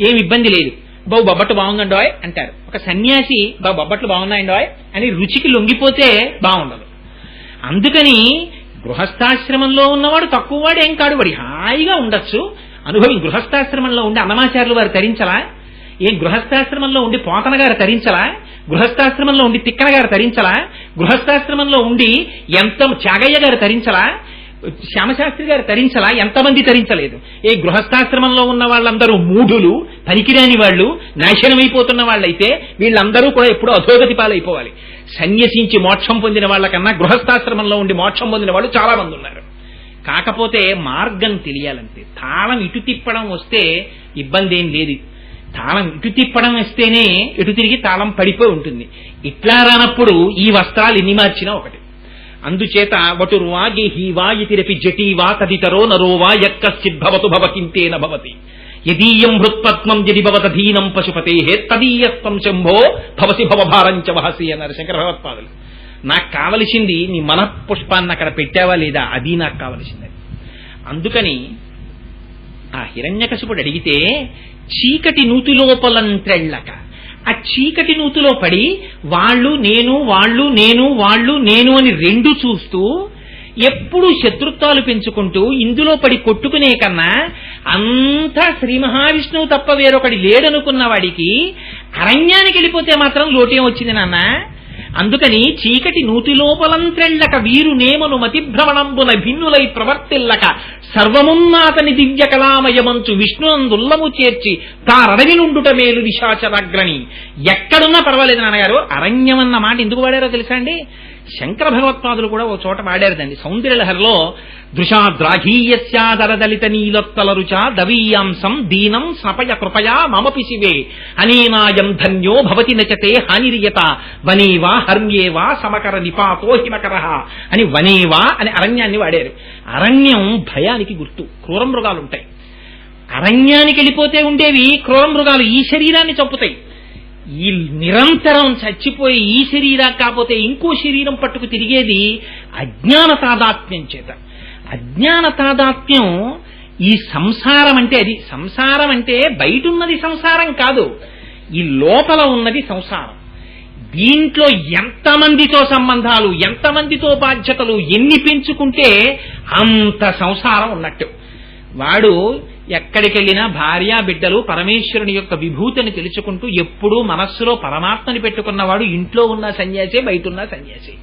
ఏమి ఇబ్బంది లేదు. బాబు బొబ్బట్లు బాగుందండోయ్ అంటారు. ఒక సన్యాసి బాబు బొబ్బట్లు బాగున్నాయండోయ్ అని రుచికి లొంగిపోతే బాగుండదు. అందుకని గృహస్థాశ్రమంలో ఉన్నవాడు తక్కువ వాడు ఏం కాడు, వాడి హాయిగా ఉండొచ్చు. అనుభవి గృహస్థాశ్రమంలో ఉండి అన్నమాచార్యులు వారు తరించలా? ఏం గృహస్థాశ్రమంలో ఉండి పోతన గారు తరించలా? గృహస్థాశ్రమంలో ఉండి తిక్కన గారు తరించలా? గృహస్థాశ్రమంలో ఉండి ఎంత త్యాగయ్య గారు తరించలా? శ్యామశాస్త్రి గారు తరించలా? ఎంతమంది తరించలేదు? ఏ గృహస్థాశ్రమంలో ఉన్న వాళ్ళందరూ మూఢులు, పనికిరాని వాళ్ళు, నాశనమైపోతున్న వాళ్ళైతే వీళ్ళందరూ కూడా ఎప్పుడూ అధోగతి పాలైపోవాలి. సన్యసించి మోక్షం పొందిన వాళ్ళకన్నా గృహస్థాశ్రమంలో ఉండి మోక్షం పొందిన వాళ్ళు చాలా మంది ఉన్నారు. కాకపోతే మార్గం తెలియాలంతే. తాళం ఇటు తిప్పడం వస్తే ఇబ్బంది ఏం లేదు. తాళం ఇటు తిప్పడం వస్తేనే ఇటు తిరిగి తాళం పడిపోయి ఉంటుంది. ఇట్లా రానప్పుడు ఈ వస్త్రాలు ఎన్ని మార్చినా ఒకటి. అందుచేత వటుర్వా గేహీవా ఇతిరపి జటీవా తదితరో నరోవా యక్కశ్చిద్భవతు భవకింతేన భవతి యదీయం హృత్పద్మం యది భవతధీనం పశుపతే తదీయస్తం శంభో భవసి భవభారంచ వహసి అన్నారు శంకర భగవత్పాదులు. నాకు కావలసింది నీ మనఃపుష్పాన్ని అక్కడ పెట్టావా లేదా, అది నాకు కావలసింది. అందుకని ఆ హిరణ్యకశిపుడు అడిగితే చీకటి నూతి లోపలంత్రెళ్ళక, ఆ చీకటి నూతిలో పడి వాళ్ళు నేను వాళ్ళు నేను వాళ్ళు నేను అని రెండు చూస్తూ ఎప్పుడు శత్రుత్వాలు పెంచుకుంటూ ఇందులో పడి కొట్టుకునే కన్నా అంతా శ్రీ మహావిష్ణువు తప్ప వేరొకటి లేడనుకున్న వాడికి అరణ్యానికి వెళ్ళిపోతే మాత్రం లోటేం వచ్చింది నాన్న. అందుకని చీకటి నూతి లోపలంత్రెళ్ళక వీరు నేమను మతిభ్రమణంబున భిన్నులై ప్రవర్తిల్లక సర్వమున్నాతని దివ్య కళామయమంచు విష్ణునందుల్లము చేర్చి తారడవి నుండుట మేలు నిశాచరాగ్రణి. ఎక్కడున్నా పర్వాలేదు నాన్నగారు. అరణ్యం అన్న మాట ఎందుకు వాడారో తెలుసా అండి? శంకర భగవత్పాదులు కూడా ఓ చోట వాడారుదండి. సౌందర్యలహరిలో దృశాద్రాఘీయస్యాదరదలిత నీలోత్తల రుచా దవీయాంసం దీనం స్నపయ కృపయా మమపి శివే అనేనాయం ధన్యో భవతి నచతే హానిరియత వనేవా హర్మ్యేవా సమకర నిపాతో హిమకర అని వనేవా అని అరణ్యాన్ని వాడారు. అరణ్యం భయానికి గుర్తు. క్రూర మృగాలుంటాయి. అరణ్యానికి వెళ్ళిపోతే ఉండేవి క్రూర మృగాలు ఈ శరీరాన్ని చంపుతాయి. ఈ నిరంతరం చచ్చిపోయి ఈ శరీరం కాకపోతే ఇంకో శరీరం పట్టుకు తిరిగేది అజ్ఞాన తాదాత్మ్యం చేత. అజ్ఞాన తాదాత్మ్యం ఈ సంసారం అంటే అది. సంసారం అంటే బయట ఉన్నది సంసారం కాదు, ఈ లోపల ఉన్నది సంసారం. దీంట్లో ఎంతమందితో సంబంధాలు, ఎంతమందితో బాధ్యతలు, ఎన్ని పెంచుకుంటే అంత సంసారం ఉన్నట్టు. వాడు ఎక్కడికి వెళ్ళినా భార్య బిడ్డలు పరమేశ్వరుని యొక్క విభూతిని తెలుసుకుంటూ ఎప్పుడూ మనస్సులో పరమాత్మని పెట్టుకున్నవాడు ఇంట్లో ఉన్న సన్యాసి, బయట ఉన్న సన్యాసి.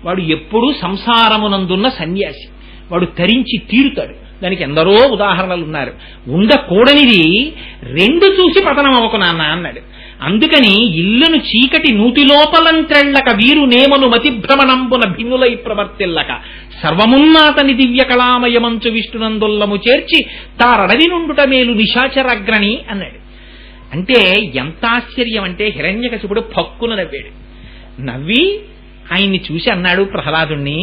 వాడు ఎప్పుడూ సంసారమునందున్న సన్యాసి. వాడు తరించి తీరుతాడు. దానికి ఎందరో ఉదాహరణలు ఉన్నారు. ఉండకూడనిది రెండు చూసి పతనం అవ్వకు నాన్న అన్నాడు. అందుకని ఇల్లును చీకటి నూటి లోపలంత్రెళ్లక వీరు నేమను మతిభ్రమణంబున భిన్నులై ప్రవర్తిల్లక సర్వమున్నాతని దివ్య కళామయమంచు విష్ణునందుల్లము చేర్చి తారడవి నుండుట మేలు నిశాచరగ్రణి అన్నాడు. అంటే ఎంత ఆశ్చర్యం అంటే హిరణ్యకశిపుడు పక్కున నవ్వాడు. నవ్వి ఆయన్ని చూసి అన్నాడు ప్రహ్లాదుణ్ణి,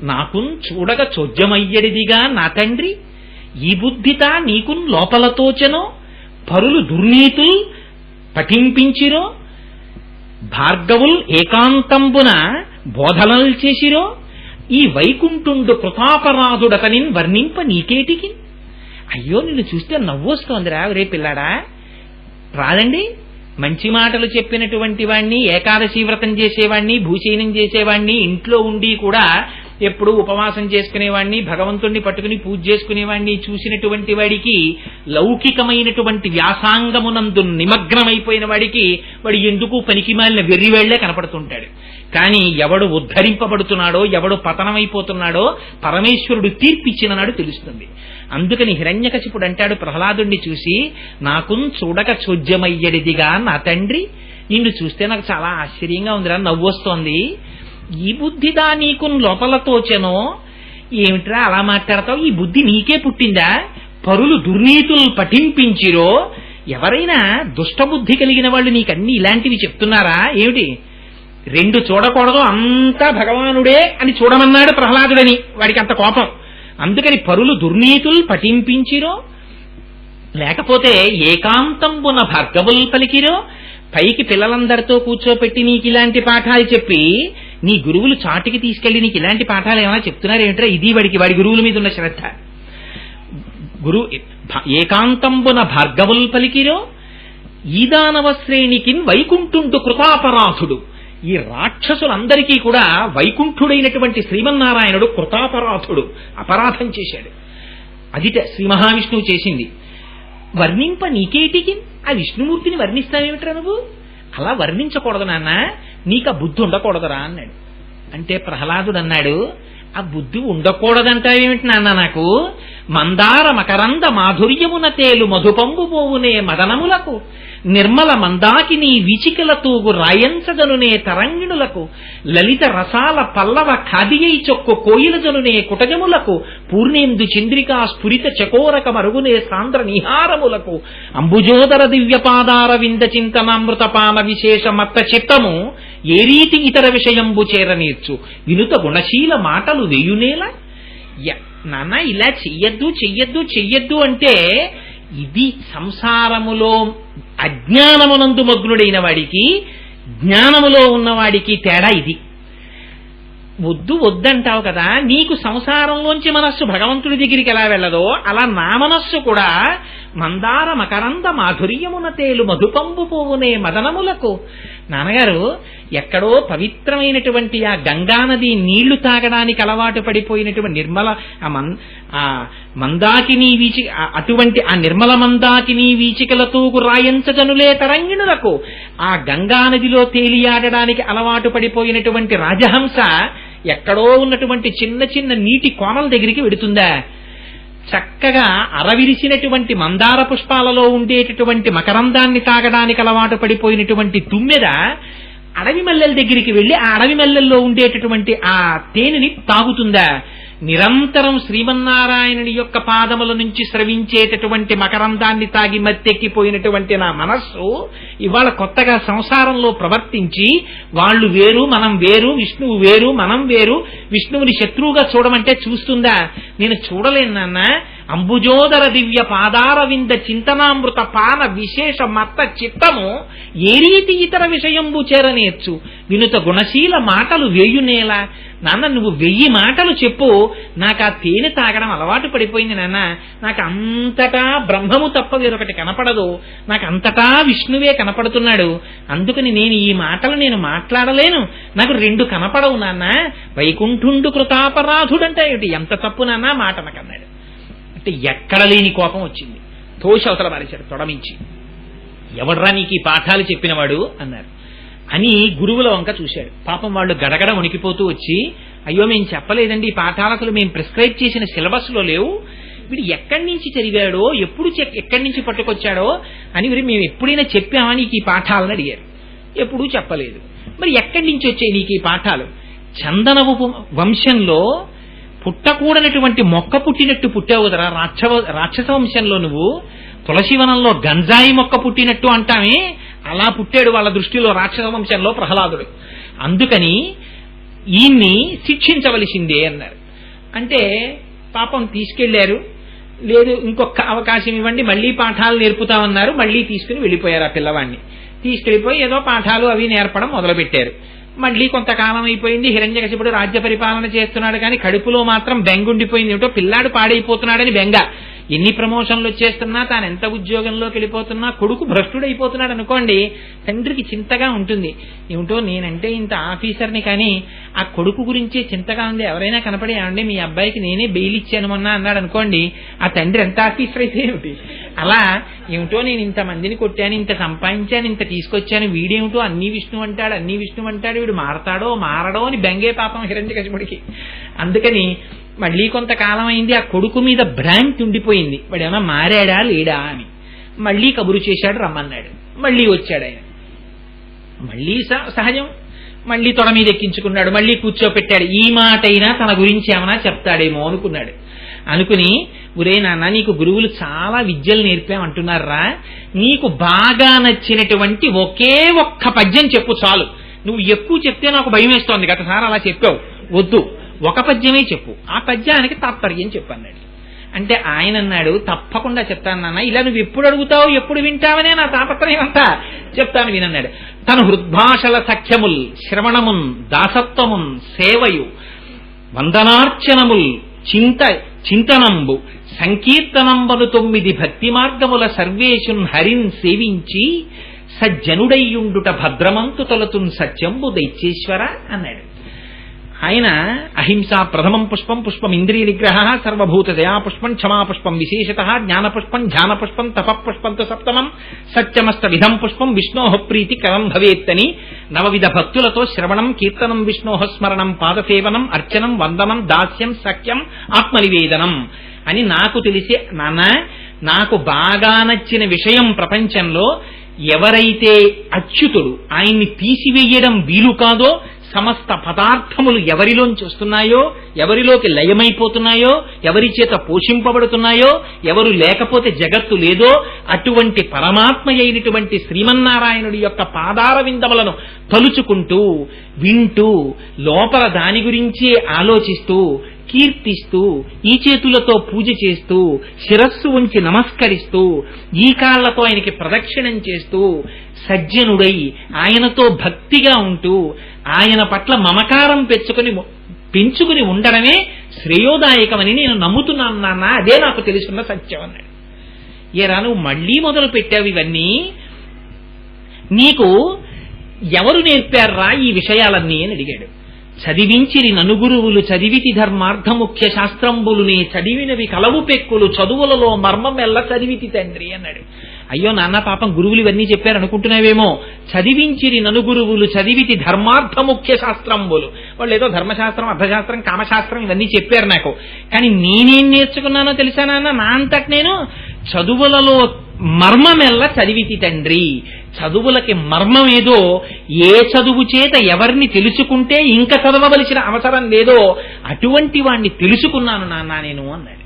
నాకున్ చూడగ చొజ్జమయ్యడిదిగా నా తండ్రి, ఈ బుద్ధిత నీకున్ లోపలతోచెనో, పరులు దుర్నీతుల్ పఠింపించిరో, భార్గవుల్ ఏకాంతంబున బోధనలు చేసిరో, ఈ వైకుంఠుండు కృతాపరాధుడతనిన్ వర్ణింప నీకేటికి. అయ్యో నిన్ను చూస్తే నవ్వొస్తోందిరా రే పిల్లాడా, రాదండి మంచి మాటలు చెప్పినటువంటి వాణ్ణి, ఏకాదశి వ్రతం చేసేవాణ్ణి, భూషయనం చేసేవాణ్ణి, ఇంట్లో ఉండి కూడా ఎప్పుడు ఉపవాసం చేసుకునేవాణ్ణి, భగవంతుణ్ణి పట్టుకుని పూజ చేసుకునేవాణ్ణి చూసినటువంటి వాడికి, లౌకికమైనటువంటి వ్యాసాంగమునందు నిమగ్నమైపోయిన వాడికి వాడు ఎందుకు పనికిమాలిన వెర్రివేళ్లే కనపడుతుంటాడు. కానీ ఎవడు ఉద్ధరింపబడుతున్నాడో, ఎవడు పతనమైపోతున్నాడో పరమేశ్వరుడు తీర్పిచ్చిన నాడు తెలుస్తుంది. అందుకని హిరణ్యకశిపుడు అంటాడు ప్రహ్లాదుణ్ణి చూసి, నాకున్ చూడక చోద్యమయ్యడిదిగా నా తండ్రి, నిన్ను చూస్తే నాకు చాలా ఆశ్చర్యంగా ఉందిరా, నవ్వొస్తోంది. ఈ బుద్ధిదా నీకు లోపలతోచెనో, ఏమిట్రా అలా మాట్లాడతావు, ఈ బుద్ధి నీకే పుట్టిందా, పరులు దుర్నీతులు పఠింపించిరో, ఎవరైనా దుష్టబుద్ధి కలిగిన వాళ్ళు నీకన్నీ ఇలాంటివి చెప్తున్నారా ఏమిటి, రెండు చూడకూడదు అంతా భగవానుడే అని చూడమన్నాడు ప్రహ్లాదుడని వాడికి అంత కోపం. అందుకని పరులు దుర్నీతులు పఠింపించిరో, లేకపోతే ఏకాంతంబున భార్గవులు పలికిరో, పైకి పిల్లలందరితో కూర్చోపెట్టి నీకు ఇలాంటి పాఠాలు చెప్పి నీ గురువులు చాటుకి తీసుకెళ్లి నీకు ఇలాంటి పాఠాలు ఏమైనా చెప్తున్నారు ఏమిట్రా, ఇది వాడి గురువుల మీద ఉన్న శ్రద్ధ. ఏకాంతంబున భార్గవులు పలికిరో, ఈదానవ శ్రేణికిన్ వైకుంఠుండు కృతాపరాధుడు. ఈ రాక్షసులందరికీ కూడా వైకుంఠుడైనటువంటి శ్రీమన్నారాయణుడు కృతాపరాధుడు, అపరాధం చేశాడు. అదిట శ్రీ మహావిష్ణువు చేసింది. వర్ణింప నీకేటికి, ఆ విష్ణుమూర్తిని వర్ణిస్తావేమిట్రా నువ్వు, అలా వర్ణించకూడదు నాన్న, నీకు ఆ బుద్ధి ఉండకూడదురా అన్నాడు. అంటే ప్రహ్లాదుడు అన్నాడు, ఆ బుద్ధి ఉండకూడదంటావేమిటి నాన్న, నాకు మందార మకరంద మాధుర్యమున తేలు మధుపంబు పోవునే మదనములకు, నిర్మల మందాకిని వీచికల తూగు రాయంచగనునే తరంగిణులకు, లలిత రసాల పల్లవ ఖాదియై చొక్కు కోయిలజనునే కుటజములకు, పూర్ణేందు చంద్రికా స్ఫురిత చకోరక మరుగునే సాంద్ర నిహారములకు, అంబుజోదర దివ్యపాదార వింద చింతనామృతపాన విశేష మత్త చిత్తము ఏ రీతి ఇతర విషయంబు చేరనేర్చు, వినుత గుణశీల మాటలు వేయునేలా. నాన్న ఇలా చెయ్యొద్దు చెయ్యొద్దు చెయ్యొద్దు అంటే, ఇది సంసారములో అజ్ఞానమునందు మగ్నుడైన వాడికి జ్ఞానములో ఉన్నవాడికి తేడా ఇది. వద్దు వద్దంటావు కదా, నీకు సంసారంలోంచి మనస్సు భగవంతుడి దగ్గరికి ఎలా వెళ్ళదో అలా నా మనస్సు కూడా మందార మకరంద మాధుర్యమున తేలు మధుపంబు పోవునే మదనములకు. నాన్నగారు ఎక్కడో పవిత్రమైనటువంటి ఆ గంగానది నీళ్లు తాగడానికి అలవాటు పడిపోయినటువంటి నిర్మల ఆ మందాకిని వీచి, అటువంటి ఆ నిర్మల మందాకిని వీచికలతో రాయంచగనులే తరంగిణులకు, ఆ గంగానదిలో తేలియాడడానికి అలవాటు పడిపోయినటువంటి రాజహంస ఎక్కడో ఉన్నటువంటి చిన్న చిన్న నీటి కోనల దగ్గరికి వెడుతుందా, చక్కగా అరవిరిసినటువంటి మందార పుష్పాలలో ఉండేటటువంటి మకరందాన్ని తాగడానికి అలవాటు పడిపోయినటువంటి తుమ్మెద అడవి మల్లెల దగ్గరికి వెళ్లి ఆ అడవి మల్లెల్లో ఉండేటటువంటి ఆ తేనెని తాగుతుందా? నిరంతరం శ్రీమన్నారాయణుని యొక్క పాదముల నుంచి స్రవించేటటువంటి మకరందాన్ని తాగి మత్తెక్కిపోయినటువంటి నా మనస్సు ఇవాళ కొత్తగా సంసారంలో ప్రవర్తించి, వాళ్ళు వేరు మనం వేరు, విష్ణువు వేరు మనం వేరు, విష్ణువుని శత్రువుగా చూడమంటే చూస్తుందా? నేను చూడలేను నాన్న. అంబుజోదర దివ్య పాదారవింద చింతనామృత పాన విశేష మత్త చిత్తము ఏ రీతి ఇతర విషయంబు చేరనేర్చు వినుత గుణశీల మాటలు వేయునేలా. నాన్న నువ్వు 1000 మాటలు చెప్పు, నాకు ఆ తేనె తాగడం అలవాటు పడిపోయింది నాన్న. నాకు అంతటా బ్రహ్మము తప్ప వేరొకటి కనపడదు, నాకు అంతటా విష్ణువే కనపడుతున్నాడు, అందుకని నేను ఈ మాటలు నేను మాట్లాడలేను, నాకు 2 కనపడవు నాన్న. వైకుంఠుండు కృతాపరాధుడంటే ఎంత తప్పు నాన్న మాట నాకన్నాడు. అంటే ఎక్కడ లేని కోపం వచ్చింది. తోసి అవతల మారేశాడు తొడమించి. ఎవడ్రా నీకు ఈ పాఠాలు చెప్పినవాడు అన్నారు. అని గురువుల వంక చూశాడు. పాపం వాళ్ళు గడగడ వణికిపోతూ వచ్చి, అయ్యో మేము చెప్పలేదండి, ఈ పాఠాలు అసలు మేము ప్రిస్క్రైబ్ చేసిన సిలబస్లో లేవు, వీడు ఎక్కడి నుంచి చదివాడో ఎప్పుడు ఎక్కడి నుంచి పట్టుకొచ్చాడో అని మేము ఎప్పుడైనా చెప్పామా నీకు ఈ పాఠాలను అడిగారు. ఎప్పుడూ చెప్పలేదు. మరి ఎక్కడి నుంచి వచ్చాయి నీకు ఈ పాఠాలు? చందనపు వంశంలో పుట్టకూడనటువంటి మొక్క పుట్టినట్టు పుట్టావు కదరా రాక్షస వంశంలో నువ్వు. తులసివనంలో గంజాయి మొక్క పుట్టినట్టు అంటామే, అలా పుట్టాడు వాళ్ళ దృష్టిలో రాక్షస వంశంలో ప్రహ్లాదుడు. అందుకని ఈయన్ని శిక్షించవలసిందే అన్నారు. అంటే పాపం తీసుకెళ్లారు. లేదు ఇంకొక అవకాశం ఇవ్వండి, మళ్లీ పాఠాలు నేర్పుతామన్నారు. మళ్లీ తీసుకుని వెళ్ళిపోయారు ఆ పిల్లవాడిని. తీసుకెళ్లిపోయి ఏదో పాఠాలు అవి నేర్పడం మొదలుపెట్టారు. మళ్లీ కొంతకాలం అయిపోయింది. హిరణ్యకశిపుడు రాజ్య పరిపాలన చేస్తున్నాడు కానీ కడుపులో మాత్రం బెంగుండిపోయింది. ఏమిటో పిల్లాడు పాడైపోతున్నాడని బెంగ. ఎన్ని ప్రమోషన్లు వచ్చేస్తున్నా, తాను ఎంత ఉద్యోగంలోకి వెళ్ళిపోతున్నా కొడుకు భ్రష్టుడైపోతున్నాడు అనుకోండి, తండ్రికి చింతగా ఉంటుంది. ఏమిటో నేనంటే ఇంత ఆఫీసర్ని కానీ ఆ కొడుకు గురించే చింతగా ఉంది. ఎవరైనా కనపడి ఏమండి మీ అబ్బాయికి నేనే బెయిల్ ఇచ్చాను మొన్న అన్నాడు అనుకోండి, ఆ తండ్రి ఎంత ఆఫీసర్ అయితే ఏమిటి. అలా ఏమిటో నేను ఇంతమందిని కొట్టాను, ఇంత సంపాదించాను, ఇంత తీసుకొచ్చాను, వీడేమిటో అన్ని విష్ణు అంటాడు, వీడు మారతాడో మారడో అని బెంగే పాపం హిరణ్యకశిపుడికి. అందుకని మళ్లీ కొంతకాలం అయింది. ఆ కొడుకు మీద భ్రాంతి ఉండిపోయింది, వాడు ఏమన్నా మారాడా లేడా అని. మళ్లీ కబురు చేశాడు, రమ్మన్నాడు. మళ్లీ వచ్చాడు ఆయన. మళ్లీ సహజం, మళ్లీ తొడ మీద ఎక్కించుకున్నాడు, మళ్లీ కూర్చోపెట్టాడు. ఈ మాటైనా తన గురించి ఏమన్నా చెప్తాడేమో అనుకున్నాడు. అనుకుని, ఒరే నాన్న నీకు గురువులు చాలా విద్యలు నేర్పామంటున్నారా, నీకు బాగా నచ్చినటువంటి ఒకే ఒక్క పద్యం చెప్పు చాలు. నువ్వు ఎక్కువ చెప్తే నాకు భయం వేస్తోంది, గతసారి అలా చెప్పావు, వద్దు, ఒక పద్యమే చెప్పు, ఆ పద్యానికి తాత్పర్యం చెప్పన్నాడు. అంటే ఆయన అన్నాడు, తప్పకుండా చెప్తాను నాన్న, ఇలా నువ్వు ఎప్పుడు అడుగుతావు ఎప్పుడు వింటావనే నా తాపత్రయం అంతా, చెప్తాను వినన్నాడు. తన హృద్భాషల సఖ్యముల్ శ్రవణమున్ దాసత్వమున్ సేవయు వందనార్చనముల్ చింతనంబు సంకీర్తనంబను 9 భక్తి మార్గముల సర్వేశున్ హరిన్ సేవించి సజ్జనుడయ్యుండుట భద్రమంతు తొలతున్ సత్యంబు దైత్యేశ్వర అన్నాడు. ఆయన అహింస ప్రథమం పుష్పం, పుష్పం ఇంద్రియ నిగ్రహ, సర్వభూత దయా పుష్పం, క్షమాపుష్పం విశేషత, జ్ఞానపుష్పం, ధ్యానపుష్పం, తపఃపుష్పంతో సప్తమం, సత్యమస్త విధం పుష్పం, విష్ణోః ప్రీతి కరం భవేత్తని 9 విధ భక్తులతో శ్రవణం, కీర్తనం, విష్ణోః స్మరణం, పాదసేవనం, అర్చనం, వందనం, దాస్యం, సఖ్యం, ఆత్మనివేదనం అని నాకు తెలిసే నాన్న, నాకు బాగా నచ్చిన విషయం ప్రపంచంలో ఎవరైతే అచ్యుతుడు ఆయన్ని తీసివేయడం వీలు కాదో, సమస్త పదార్థములు ఎవరిలోంచి వస్తున్నాయో, ఎవరిలోకి లయమైపోతున్నాయో, ఎవరి చేత పోషింపబడుతున్నాయో, ఎవరు లేకపోతే జగత్తు లేదో అటువంటి పరమాత్మ అయినటువంటి శ్రీమన్నారాయణుడి యొక్క పాదార విందములను తలుచుకుంటూ వింటూ లోపల దాని గురించే ఆలోచిస్తూ కీర్తిస్తూ ఈ చేతులతో పూజ చేస్తూ శిరస్సు ఉంచి నమస్కరిస్తూ ఈ కాళ్లతో ఆయనకి ప్రదక్షిణం చేస్తూ సజ్జనుడై ఆయనతో భక్తిగా ఉంటూ ఆయన పట్ల మమకారం పెంచుకుని ఉండడమే శ్రేయోదాయకమని నేను నమ్ముతున్నాను నాన్న, అదే నాకు తెలుసున్న సత్యం అన్నాడు. ఏరా నువ్వు మళ్లీ మొదలు పెట్టావు ఇవన్నీ, నీకు ఎవరు నేర్పారా ఈ విషయాలన్నీ అని అడిగాడు. చదివించిరి ననుగురువులు చదివితి ధర్మార్థముఖ్య శాస్త్రంబులునే చదివినవి కలవు పెక్కులు చదువులలో మర్మం ఎల్ల చదివితి తండ్రి అన్నాడు. అయ్యో నాన్న పాపం గురువులు ఇవన్నీ చెప్పారు అనుకుంటున్నావేమో. చదివించిరి ననుగురువులు చదివితి ధర్మార్థముఖ్య శాస్త్రంబులు, వాళ్ళు ఏదో ధర్మశాస్త్రం, అర్థశాస్త్రం, కామశాస్త్రం ఇవన్నీ చెప్పారు నాకు. కానీ నేనేం నేర్చుకున్నానో తెలుసా నాన్న, నా అంతటి నేను చదువులలో మర్మమెల్ల చదివితి తండ్రి. చదువులకి మర్మం ఏదో, ఏ చదువు చేత ఎవరిని తెలుసుకుంటే ఇంకా చదవవలసిన అవసరం లేదో అటువంటి వాణ్ణి తెలుసుకున్నాను నాన్న నేను అన్నాడు.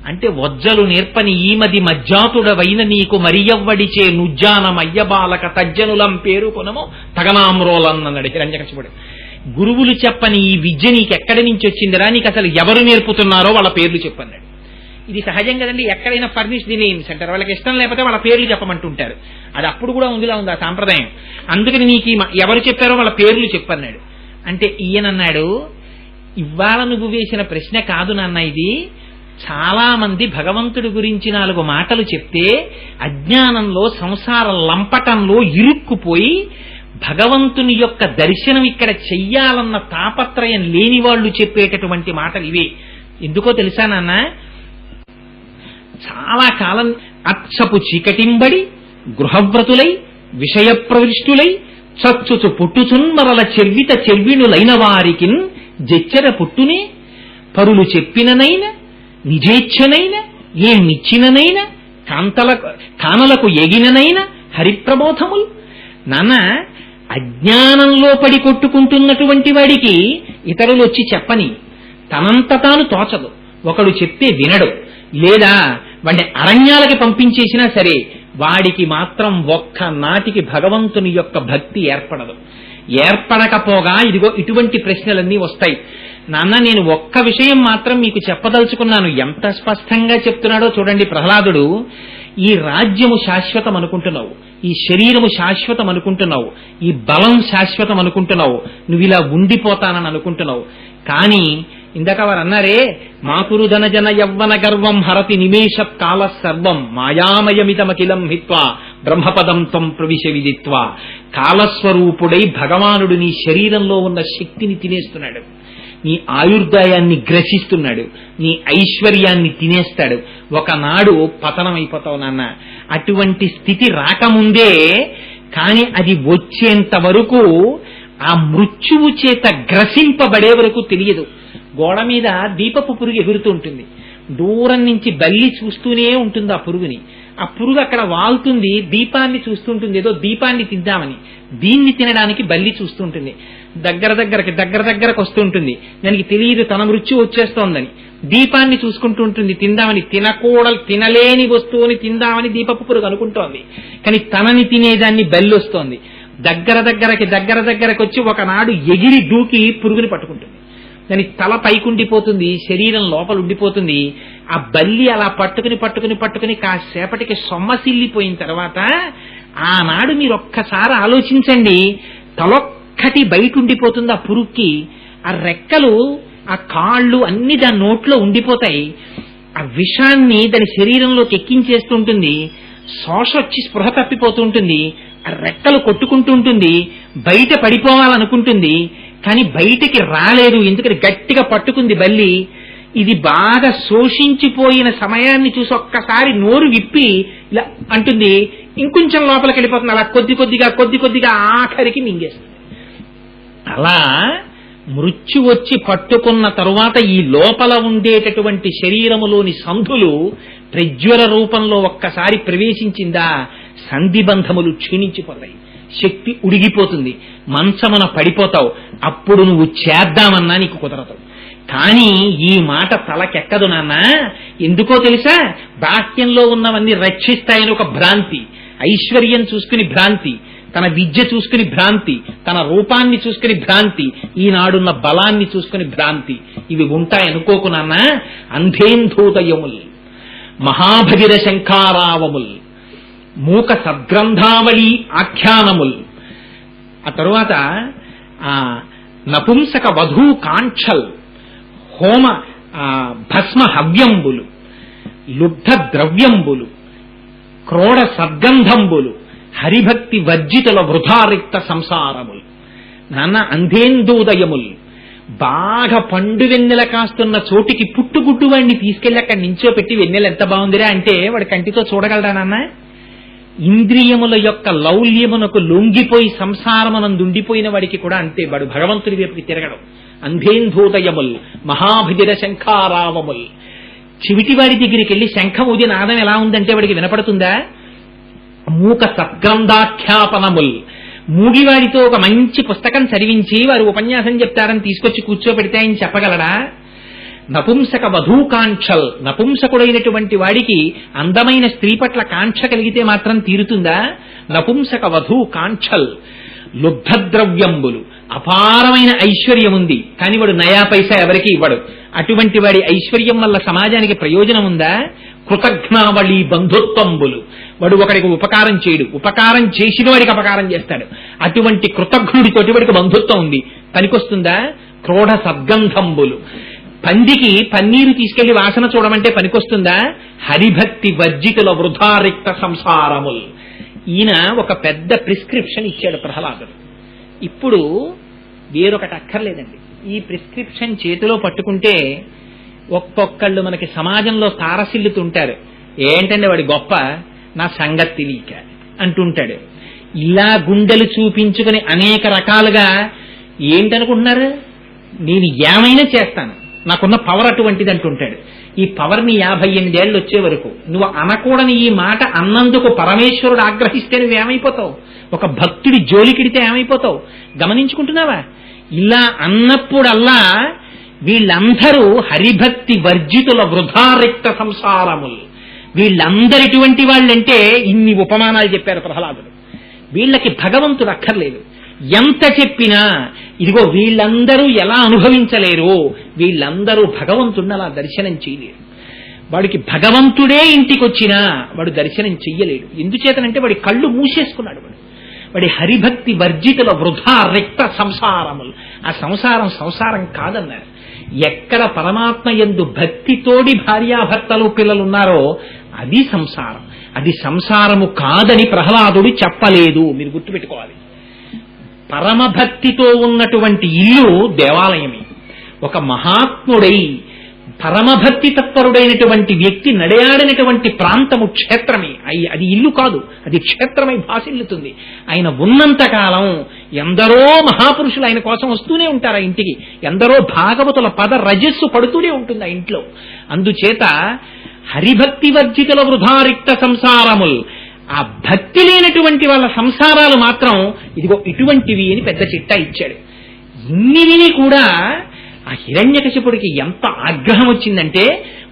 అంటే వజ్జలు నేర్పని ఈమది మజ్జాతుడవైన నీకు మరియవ్వడిచే నుజ్జానమయ్య బాలక తజ్జనులం పేరు కొనము తగనామ్రోలన్నాడు హిరణ్యకశిపుడు. గురువులు చెప్పని ఈ విద్య నీకెక్కడి నుంచి వచ్చిందిరా, నీకు అసలు ఎవరు నేర్పుతున్నారో వాళ్ళ పేర్లు చెప్పన్నాడు. ఇది సహజం కదండి. ఎక్కడైనా ఫర్నిష్ ది నేమ్స్ అంటారు. వాళ్ళకి ఇష్టం లేకపోతే వాళ్ళ పేర్లు చెప్పమంటుంటారు. అది అప్పుడు కూడా ఉందిలా ఉంది ఆ సాంప్రదాయం. అందుకని నీకు ఎవరు చెప్పారో వాళ్ళ పేర్లు చెప్పన్నాడు. అంటే ఈయనన్నాడు, ఇవాళ నువ్వు వేసిన ప్రశ్న కాదు నాన్న, ఇది చాలా మంది భగవంతుడి గురించి 4 మాటలు చెప్తే అజ్ఞానంలో సంసార లంపటంలో ఇరుక్కుపోయి భగవంతుని యొక్క దర్శనం ఇక్కడ చెయ్యాలన్న తాపత్రయం లేని వాళ్ళు చెప్పేటటువంటి మాటలు ఇవే. ఎందుకో తెలుసా నాన్న, చాలా కాలం అచ్చపు చీకటింబడి గృహవ్రతులై విషయ ప్రవిష్టులై చచ్చుచు పుట్టుచున్మరల చెర్విత చెర్విణులైన వారికి జెచ్చెర పుట్టునే పరులు చెప్పిననైన నిజేచ్ఛనైన ఏమిచ్చిననైన కానలకు ఎగిననైన హరిప్రబోధములు. నాన్న, అజ్ఞానంలో పడి కొట్టుకుంటున్నటువంటి వాడికి ఇతరులు వచ్చి చెప్పని, తనంత తాను తోచదు, ఒకడు చెప్తే వినడు, లేదా వాడిని అరణ్యాలకి పంపించేసినా సరే వాడికి మాత్రం ఒక్క నాటికి భగవంతుని యొక్క భక్తి ఏర్పడదు. ఏర్పడకపోగా ఇదిగో ఇటువంటి ప్రశ్నలన్నీ వస్తాయి. నాన్న, నేను ఒక్క విషయం మాత్రం మీకు చెప్పదలుచుకున్నాను. ఎంత స్పష్టంగా చెప్తున్నాడో చూడండి ప్రహ్లాదుడు. ఈ రాజ్యము శాశ్వతం అనుకుంటున్నావు, ఈ శరీరము శాశ్వతం అనుకుంటున్నావు, ఈ బలం శాశ్వతం అనుకుంటున్నావు, నువ్వు ఇలా ఉండిపోతానని అనుకుంటున్నావు. కానీ ఇందాక వారు అన్నారే, మాకురు ధనజన యవ్వన గర్వం హరతి నిమేషత్ కాల సర్వం మాయామయమితమఖిలం హిత్వా బ్రహ్మపదం త్వం ప్రవిశ విదిత్వా. కాలస్వరూపుడై భగవానుడు నీ శరీరంలో ఉన్న శక్తిని తినేస్తున్నాడు, నీ ఆయుర్దాయాన్ని గ్రసిస్తున్నాడు, నీ ఐశ్వర్యాన్ని తినేస్తాడు. ఒకనాడు పతనమైపోతావు నాన్న. అటువంటి స్థితి రాకముందే, కానీ అది వచ్చేంత వరకు ఆ మృత్యువు చేత గ్రసింపబడే వరకు తెలియదు. గోడ మీద దీపపు పురుగు ఎగురుతూ ఉంటుంది, దూరం నుంచి బల్లి చూస్తూనే ఉంటుంది ఆ పురుగుని. ఆ పురుగు అక్కడ వాలుతుంది, దీపాన్ని చూస్తుంటుంది, ఏదో దీపాన్ని తిందామని. దీన్ని తినడానికి బల్లి చూస్తుంటుంది. దగ్గరకు వస్తుంటుంది. దానికి తెలియదు తన మృత్యు వచ్చేస్తోందని. దీపాన్ని చూసుకుంటూ ఉంటుంది, తిందామని. తినలేని వస్తువుని తిందామని దీపపు పురుగు అనుకుంటోంది, కానీ తనని తినేదాన్ని బల్లి వస్తోంది. దగ్గరకు వచ్చి ఒకనాడు ఎగిరి దూకి పురుగుని పట్టుకుంటుంది. దాని తల పైకుండిపోతుంది, శరీరం లోపల ఉండిపోతుంది. ఆ బల్లి అలా పట్టుకుని కాసేపటికి సొమ్మసిల్లిపోయిన తర్వాత, ఆనాడు మీరు ఒక్కసారి ఆలోచించండి, తలొక్కటి బయట ఉండిపోతుంది ఆ పురుగుకి. ఆ రెక్కలు, ఆ కాళ్ళు అన్ని దాని నోట్లో ఉండిపోతాయి. ఆ విషాన్ని దాని శరీరంలోకి ఎక్కించేస్తుంటుంది. శోష వచ్చి స్పృహ తప్పిపోతూ ఉంటుంది. ఆ రెక్కలు కొట్టుకుంటూ ఉంటుంది, బయట పడిపోవాలనుకుంటుంది, కానీ బయటికి రాలేదు. ఎందుకని గట్టిగా పట్టుకుంది బల్లి. ఇది బాగా శోషించిపోయిన సమయాన్ని చూసి ఒక్కసారి నోరు విప్పి ఇలా అంటుంది, ఇంకొంచెం లోపలికి వెళ్ళిపోతుంది. అలా కొద్దిగా ఆఖరికి మింగేస్తుంది. అలా మృత్యు వచ్చి పట్టుకున్న తరువాత ఈ లోపల ఉండేటటువంటి శరీరములోని సంధులు ప్రజ్వల రూపంలో ఒక్కసారి ప్రవేశించిందా, సంధిబంధములు క్షీణించిపోతాయి, శక్తి ఉడిగిపోతుంది, మంచమున పడిపోతావు. అప్పుడు నువ్వు చేద్దామన్నా నీకు కుదరదు. కానీ ఈ మాట తలకెక్కదు నాన్న. ఎందుకో తెలుసా? బాహ్యంలో ఉన్నవన్నీ రక్షిస్తాయని ఒక భ్రాంతి, ఐశ్వర్యం చూసుకుని భ్రాంతి, తన విద్య చూసుకుని భ్రాంతి, తన రూపాన్ని చూసుకుని భ్రాంతి, ఈనాడున్న బలాన్ని చూసుకుని భ్రాంతి. ఇవి ఉంటాయనుకోకు నాన్న. అంధేంధూతయముల్, మహాభగిర శంఖారావముల్, మూక సద్గ్రంథావళి ఆఖ్యానముల్, ఆ తరువాత నపుంసక వధూ కాంక్షల్, హోమ భస్మ హవ్యంబులు, లుబ్ధ ద్రవ్యంబులు, క్రోడ సద్గంధంబులు, హరిభక్తి వర్జితుల వృధారిక్త సంసారములు. నాన్న, అంధేందోదయముల్, బాగా పండు వెన్నెల కాస్తున్న చోటికి పుట్టుగుడ్డు వాడిని తీసుకెళ్లి అక్కడ నించోపెట్టి వెన్నెల ఎంత బాగుందిరా అంటే వాడు కంటితో చూడగలడా నాన్న? ఇంద్రియముల యొక్క లౌల్యమునకు లొంగిపోయి సంసారమునందుండిపోయిన వాడికి కూడా అంతే, వాడు భగవంతుడి వైపుకి తిరగడం. అంధేంధోదయముల్, మహాభిజర శంఖారావముల్. చెవిటివాడి దగ్గరికి వెళ్ళి శంఖం ఊది నాదం ఎలా ఉందంటే వాడికి వినపడుతుందా? మూక సద్గ్రంథాఖ్యాపనముల్, మూగివాడితో ఒక మంచి పుస్తకం చదివించి వారు ఉపన్యాసం చెప్తారని తీసుకొచ్చి కూర్చోబెడితే ఆయన చెప్పగలడా? నపుంసక వధూకాంక్షల్, నపుంసకుడైనటువంటి వాడికి అందమైన స్త్రీ పట్ల కాంక్ష కలిగితే మాత్రం తీరుతుందా? నపుంసక వధూకాంక్షల్, లుబ్ధద్రవ్యంబులు, అపారమైన ఐశ్వర్యం ఉంది, కానీ వాడు నయా పైసా ఎవరికి ఇవ్వడు. అటువంటి వాడి ఐశ్వర్యం వల్ల సమాజానికి ప్రయోజనం ఉందా? కృతజ్ఞావళి బంధుత్వంబులు. వాడు ఒకడికి ఉపకారం చేయడు, ఉపకారం చేసిన వాడికి అపకారం చేస్తాడు. అటువంటి కృతజ్ఞుడితోటి వాడికి బంధుత్వం ఉంది, పనికొస్తుందా? క్రోఢ సద్గంధంబులు. పందికి పన్నీరు తీసుకెళ్లి వాసన చూడమంటే పనికొస్తుందా? హరిభక్తి వర్జితుల వృధారిక్త సంసారముల్. ఈయన ఒక పెద్ద ప్రిస్క్రిప్షన్ ఇచ్చాడు ప్రహ్లాదుడు. ఇప్పుడు వేరొకటి అక్కర్లేదండి. ఈ ప్రిస్క్రిప్షన్ చేతిలో పట్టుకుంటే ఒక్కొక్కళ్ళు మనకి సమాజంలో తారసిల్లుతుంటారు. ఏంటంటే వాడి గొప్ప, నా సంగతి తెలియక అంటుంటాడు. ఇలా గుండెలు చూపించుకుని అనేక రకాలుగా ఏంటనుకుంటున్నారు, నేను ఏమైనా చేస్తాను, నాకున్న పవర్ అటువంటిది అంటుంటాడు. ఈ పవర్ని 58 ఏళ్ళు వచ్చే వరకు నువ్వు అనకూడని ఈ మాట అన్నందుకు పరమేశ్వరుడు ఆగ్రహిస్తే నువ్వేమైపోతావు? ఒక భక్తుడి జోలికిడితే ఏమైపోతావు? గమనించుకుంటున్నావా? ఇలా అన్నప్పుడల్లా వీళ్ళందరూ హరిభక్తి వర్జితుల వృధారిక్త సంసారములు. వీళ్ళందరిటువంటి వాళ్ళంటే ఇన్ని ఉపమానాలు చెప్పారు ప్రహ్లాదుడు. వీళ్ళకి భగవంతుడు అక్కర్లేదు. ఎంత చెప్పినా ఇదిగో వీళ్ళందరూ ఎలా అనుభవించలేరు, వీళ్ళందరూ భగవంతుడిని అలా దర్శనం చేయలేరు. వాడికి భగవంతుడే ఇంటికొచ్చినా వాడు దర్శనం చెయ్యలేడు. ఎందుచేతనంటే వాడి కళ్ళు మూసేసుకున్నాడు. వాడి హరిభక్తి వర్జితుల వృధా రిక్త సంసారములు. ఆ సంసారం కాదన్నారు. ఎక్కడ పరమాత్మ యందు భక్తితోడి భార్యాభర్తలు పిల్లలున్నారో అది సంసారం. అది సంసారము కాదని ప్రహ్లాదుడు చెప్పలేదు. మీరు గుర్తుపెట్టుకోవాలి. పరమభక్తితో ఉన్నటువంటి ఇల్లు దేవాలయమే. ఒక మహాత్ముడై పరమభక్తి తత్పరుడైనటువంటి వ్యక్తి నడయాడినటువంటి ప్రాంతము క్షేత్రమే. అది ఇల్లు కాదు, అది క్షేత్రమై భాసిల్లుతుంది. ఆయన ఉన్నంతకాలం ఎందరో మహాపురుషులు ఆయన కోసం వస్తూనే ఉంటారు ఆ ఇంటికి. ఎందరో భాగవతుల పద రజస్సు పడుతూనే ఉంటుంది ఆ ఇంట్లో. అందుచేత హరిభక్తి వర్జితుల వృధారిక్త సంసారముల్. ఆ భక్తి లేనటువంటి వాళ్ళ సంసారాలు మాత్రం ఇదిగో ఇటువంటివి అని పెద్ద చిట్టా ఇచ్చాడు. ఇన్ని విని కూడా ఆ హిరణ్యకశిపుడికి ఎంత ఆగ్రహం వచ్చిందంటే,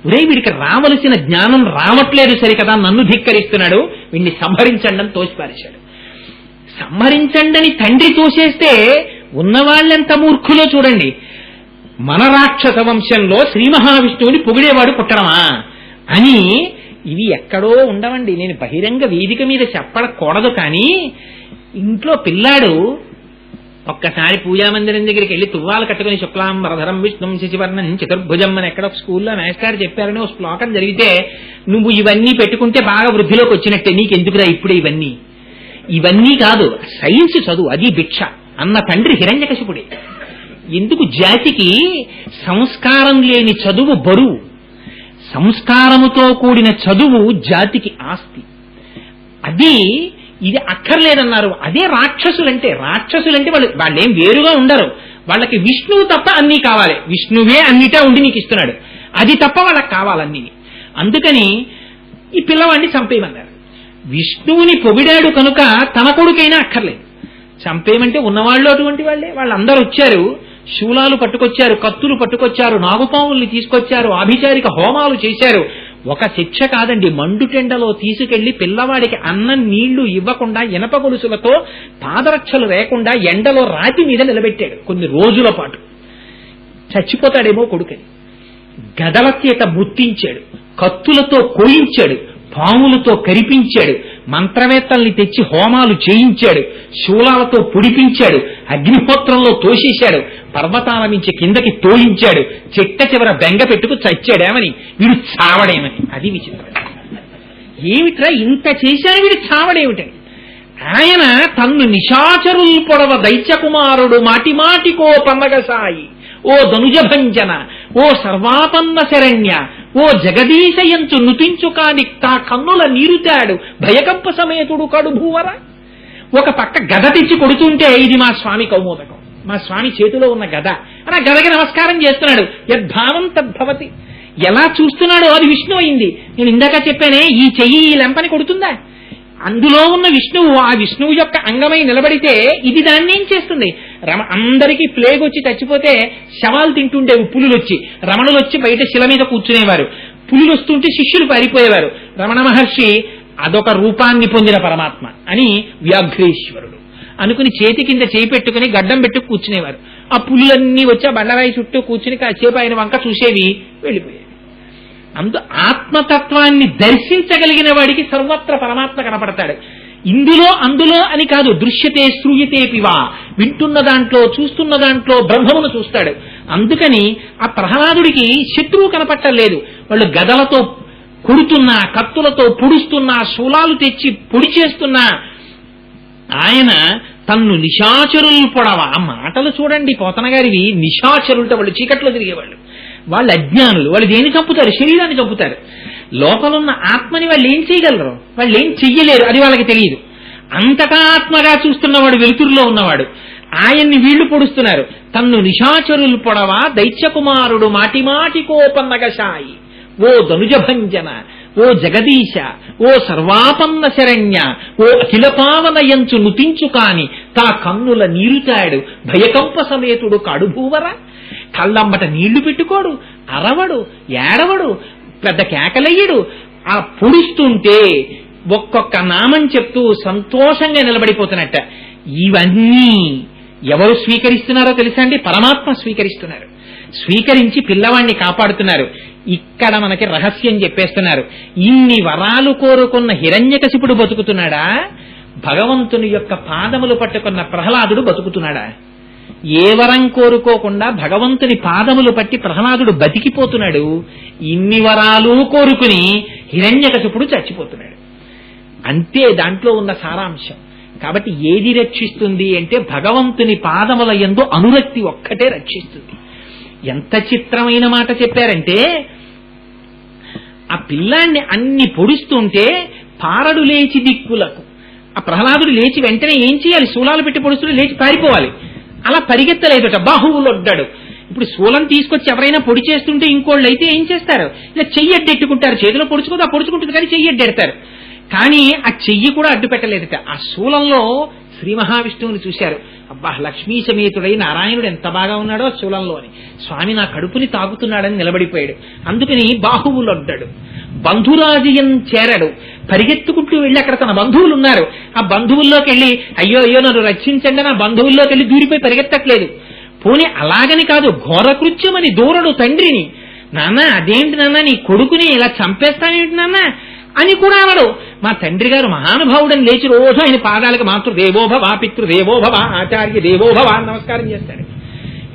ఒరే వీడికి రావలసిన జ్ఞానం రావట్లేదు సరికదా, నన్ను ధిక్కరిస్తున్నాడు, వీడిని సంహరించండి అని తోసిపారేశాడు. సంహరించండి అని తండ్రి తోసేస్తే ఉన్నవాళ్ళెంత మూర్ఖులో చూడండి. మన రాక్షస వంశంలో శ్రీ మహావిష్ణువుని పొగిడేవాడు పుట్టడమా అని ఇవి ఎక్కడో ఉండవండి. నేను బహిరంగ వేదిక మీద చెప్పకూడదు, కానీ ఇంట్లో పిల్లాడు ఒక్కసారి పూజామందిరం దగ్గరికి వెళ్ళి తువ్వాలు కట్టుకుని శుక్లాంబరధరం విష్ణుం శశివర్ణం చతుర్భుజం అని ఎక్కడ స్కూల్లో మాస్టర్ చెప్పారని ఒక శ్లోకం జరిగితే, నువ్వు ఇవన్నీ పెట్టుకుంటే బాగా వృద్ధిలోకి వచ్చినట్టే, నీకెందుకురా ఇప్పుడే ఇవన్నీ కాదు, సైన్స్ చదువు, అది భిక్ష అన్న తండ్రి హిరణ్యకశిపుడే. ఎందుకు? జాతికి సంస్కారం లేని చదువు బరువు, సంస్కారముతో కూడిన చదువు జాతికి ఆస్తి. ఇది అక్కర్లేదన్నారు. అదే రాక్షసులంటే వాళ్ళేం వేరుగా ఉండరు. వాళ్ళకి విష్ణువు తప్ప అన్నీ కావాలి. విష్ణువే అన్నిటా ఉండి నీకు ఇస్తున్నాడు, అది తప్ప వాళ్ళకి కావాలన్నీ. అందుకని ఈ పిల్లవాడిని చంపేయమన్నారు. విష్ణువుని పొగిడాడు కనుక తన కొడుకైనా అక్కర్లేదు, చంపేయమంటే ఉన్నవాళ్ళు అటువంటి వాళ్ళే. వాళ్ళందరూ వచ్చారు, శూలాలు పట్టుకొచ్చారు, కత్తులు పట్టుకొచ్చారు, నాగుపాముల్ని తీసుకొచ్చారు, ఆభిచారిక హోమాలు చేశారు. ఒక శిక్ష కాదండి, మండుటెండలో తీసుకెళ్లి పిల్లవాడికి అన్నం నీళ్లు ఇవ్వకుండా ఇనప గొలుసులతో పాదరక్షలు లేకుండా ఎండలో రాతి మీద నిలబెట్టాడు కొన్ని రోజుల పాటు. చచ్చిపోతాడేమో కొడుకని గదల చేత మృత్తించాడు, కత్తులతో కోయించాడు, పాములతో కరిపించాడు, మంత్రవేత్తల్ని తెచ్చి హోమాలు చేయించాడు, శూలాలతో పొడిపించాడు, అగ్నిహోత్రంలో తోసేశాడు, పర్వతాల నుంచి కిందకి తోయించాడు, చెట్ట చివర బెంగ పెట్టుకు చచ్చాడేమని, వీడు చావడేమని. అది విచిత్రం. ఏమిట్రా ఇంత చేశాను, వీడు చావడేమిటని. ఆయన తన్ను నిశాచరుల్ పొడవ దైత్యకుమారుడు మాటిమాటికో పన్నగసాయి, ఓ ధనుజభంజన, ఓ సర్వాపన్న శరణ్య, ఓ జగదీశయంచు నుతించు కాని తా కన్నుల నీరుతాడు భయకంప సమేతుడు కడుభూవర. ఒక పక్క గద తెచ్చి కొడుతుంటే ఇది మా స్వామి కౌమోదకం, మా స్వామి చేతిలో ఉన్న గద అని ఆ గదకి నమస్కారం చేస్తున్నాడు. యద్భావం తద్భవతి. ఎలా చూస్తున్నాడో అది విష్ణు అయింది. నేను ఇందాక చెప్పానే, ఈ చెయ్యి ఈ లెంపని కొడుతుందా? అందులో ఉన్న విష్ణువు ఆ విష్ణువు యొక్క అంగమై నిలబడితే ఇది దాన్ని ఏం చేస్తుంది? అందరికీ ప్లేగ్ వచ్చి చచ్చిపోతే శవాలు తింటుండేవి పులులు వచ్చి, రమణులు వచ్చి బయట శిల మీద కూర్చునేవారు. పులులు వస్తుంటే శిష్యులు పారిపోయేవారు. రమణ మహర్షి అదొక రూపాన్ని పొందిన పరమాత్మ అని వ్యాఘ్రేశ్వరుడు. అనుకుని చేతి కింద చేయి పెట్టుకుని గడ్డం పెట్టు కూర్చునేవారు. ఆ పులులన్నీ వచ్చి ఆ బండరాయి చుట్టూ కూర్చుని కాసేపు ఆయన వంక చూసేవి, వెళ్ళిపోయేవి. ఆత్మతత్వాన్ని దర్శించగలిగిన వాడికి సర్వత్ర పరమాత్మ కనపడతాడు. ఇందులో అందులో అని కాదు, దృశ్యతే శ్రూయతే పివా, వింటున్న దాంట్లో చూస్తున్న దాంట్లో బ్రహ్మమును చూస్తాడు. అందుకని ఆ ప్రహ్లాదుడికి శత్రువు కనపట్టలేదు. వాళ్ళు గదలతో కొడుతున్నా, కత్తులతో పొడుస్తున్నా, శూలాలు తెచ్చి పొడి చేస్తున్నా ఆయన తన్ను నిశాచరులు పొడవ. ఆ మాటలు చూడండి పోతన గారివి. నిశాచరులతో వాళ్ళు చీకట్లో తిరిగేవాళ్ళు, వాళ్ళు అజ్ఞానులు. వాళ్ళు దేన్ని చంపుతారు? శరీరాన్ని చంపుతారు. లోపలున్న ఆత్మని వాళ్ళు ఏం చేయగలరు? వాళ్ళు ఏం చెయ్యలేరు, అది వాళ్ళకి తెలియదు. అంతటా ఆత్మగా చూస్తున్నవాడు, వెలుతురులో ఉన్నవాడు. ఆయన్ని వీళ్లు పొడుస్తున్నారు. తన్ను నిశాచరులు పొడవా దైత్యకుమారుడు మాటిమాటి కోపన్నగశాయి, ఓ ధనుజభంజన, ఓ జగదీశ, ఓ సర్వాపన్న శరణ్య, ఓ అఖిల పావనయంచు నుతించు కాని తా కన్నుల నీరుతాడు భయకంప సమేతుడు కాడుభూవర. కళ్ళంబట నీళ్లు పెట్టుకోడు, అరవడు, ఏడవడు, పెద్ద కేకలయ్యడు. ఆ పొడుస్తుంటే ఒక్కొక్క నామం చెప్తూ సంతోషంగా నిలబడిపోతున్నట్ట. ఇవన్నీ ఎవరు స్వీకరిస్తున్నారో తెలుసా అండి? పరమాత్మ స్వీకరిస్తున్నారు. స్వీకరించి పిల్లవాణ్ణి కాపాడుతున్నారు. ఇక్కడ మనకి రహస్యం చెప్పేస్తున్నారు. ఇన్ని వరాలు కోరుకున్న హిరణ్యకశిపుడు బతుకుతున్నాడా? భగవంతుని యొక్క పాదములు పట్టుకున్న ప్రహ్లాదుడు బతుకుతున్నాడా? ఏ వరం కోరుకోకుండా భగవంతుని పాదములు పట్టి ప్రహ్లాదుడు బతికిపోతున్నాడు. ఇన్ని వరాలు కోరుకుని హిరణ్యకశిపుడు చచ్చిపోతున్నాడు. అంతే దాంట్లో ఉన్న సారాంశం. కాబట్టి ఏది రక్షిస్తుంది అంటే భగవంతుని పాదముల యందు అనురక్తి ఒక్కటే రక్షిస్తుంది. ఎంత చిత్రమైన మాట చెప్పారంటే, ఆ పిల్లాన్ని అన్ని పొడుస్తుంటే పారడు లేచి దిక్కులకు. ఆ ప్రహ్లాదుడు లేచి వెంటనే ఏం చేయాలి? శూలాలు పెట్టి పొడుస్తుంటే లేచి పారిపోవాలి. అలా పరిగెత్తలేదట, బాహువులొడ్డాడు. ఇప్పుడు శూలం తీసుకొచ్చి ఎవరైనా పొడి చేస్తుంటే ఇంకోళ్ళు అయితే ఏం చేస్తారు? ఇలా చెయ్యి అడ్డెట్టుకుంటారు. చేతిలో పొడుచుకోదు, ఆ పొడుచుకుంటుంది కానీ చెయ్యి అడ్డెడతారు. కానీ ఆ చెయ్యి కూడా అడ్డు పెట్టలేదట. ఆ శూలంలో శ్రీ మహావిష్ణువుని చూశారు. అబ్బా, లక్ష్మీ సమేతుడై నారాయణుడు ఎంత బాగా ఉన్నాడో శూలంలోని. స్వామి నా కడుపుని తాగుతున్నాడని నిలబడిపోయాడు. అందుకని బాహువులొడ్డాడు. బంధురాజయం చేరడు. పరిగెత్తుకుంటూ వెళ్ళి అక్కడ తన బంధువులు ఉన్నారు. ఆ బంధువుల్లోకి వెళ్ళి అయ్యో అయ్యో నన్ను రక్షించండి, నా బంధువుల్లోకి వెళ్ళి దూరిపోయి పరిగెత్తట్లేదు. పోనీ అలాగని కాదు, ఘోరకృత్యమని దూరడు తండ్రిని. నాన్న అదేంటి నాన్న, నీ కొడుకుని ఇలా చంపేస్తానేంటి నాన్న అని కూడా అనడు. మా తండ్రి గారు మహానుభావుడని లేచి రోజు ఆయన పాదాలకు మాతృదేవోభవ, పితృదేవోభవ, ఆచార్య దేవోభవ నమస్కారం చేస్తాడు.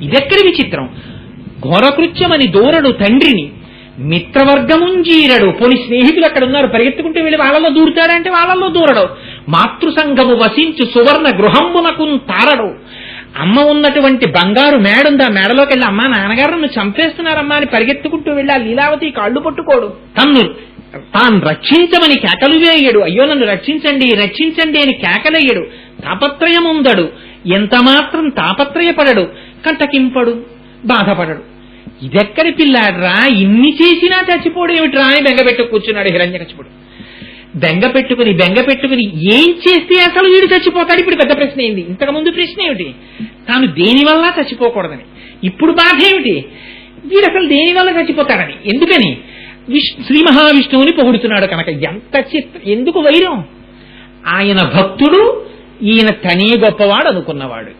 ఇదెక్కడి విచిత్రం? ఘోరకృత్యమని దూరడు తండ్రిని, మిత్రవర్గముంజీరడు. పోని స్నేహితులు అక్కడ ఉన్నారు, పరిగెత్తుకుంటూ వెళ్ళి వాళ్ళలో దూరుతాడంటే వాళ్ళలో దూరడు. మాతృసంగము వసించు సువర్ణ గృహంబునకు తారడు. అమ్మ ఉన్నటువంటి బంగారు మేడుంది, ఆ మేడలోకి వెళ్ళి అమ్మా నాన్నగారు నన్ను చంపేస్తున్నారమ్మా అని పరిగెత్తుకుంటూ వెళ్ళి ఆ లీలావతి కాళ్ళు పట్టుకోడు. తాను రక్షించమని కేకలు వేయడు. అయ్యో నన్ను రక్షించండి రక్షించండి అని కేకలయ్యడు. తాపత్రయముందడు, ఎంత మాత్రం తాపత్రయపడడు, కంటకింపడు, బాధపడడు. ఇదెక్కడి పిల్లాడ్రా, ఇన్ని చేసినా చచ్చిపోడు ఏమిట్రా అని బెంగపెట్టు కూర్చున్నాడు హిరణ్యకశిపుడు. బెంగ పెట్టుకుని ఏం చేస్తే అసలు వీడు చచ్చిపోతాడు? ఇప్పుడు పెద్ద ప్రశ్న ఏంది? ఇంతకుముందు ప్రశ్న ఏమిటి? తాను దేనివల్ల చచ్చిపోకూడదని. ఇప్పుడు బాధ ఏమిటి? వీడు అసలు దేనివల్ల చచ్చిపోతాడని. ఎందుకని? శ్రీ మహావిష్ణువుని పొగుడుతున్నాడు కనుక. ఎంత ఎందుకు వైరం? ఆయన భక్తుడు, ఈయన తనే గొప్పవాడు అనుకున్నవాడు.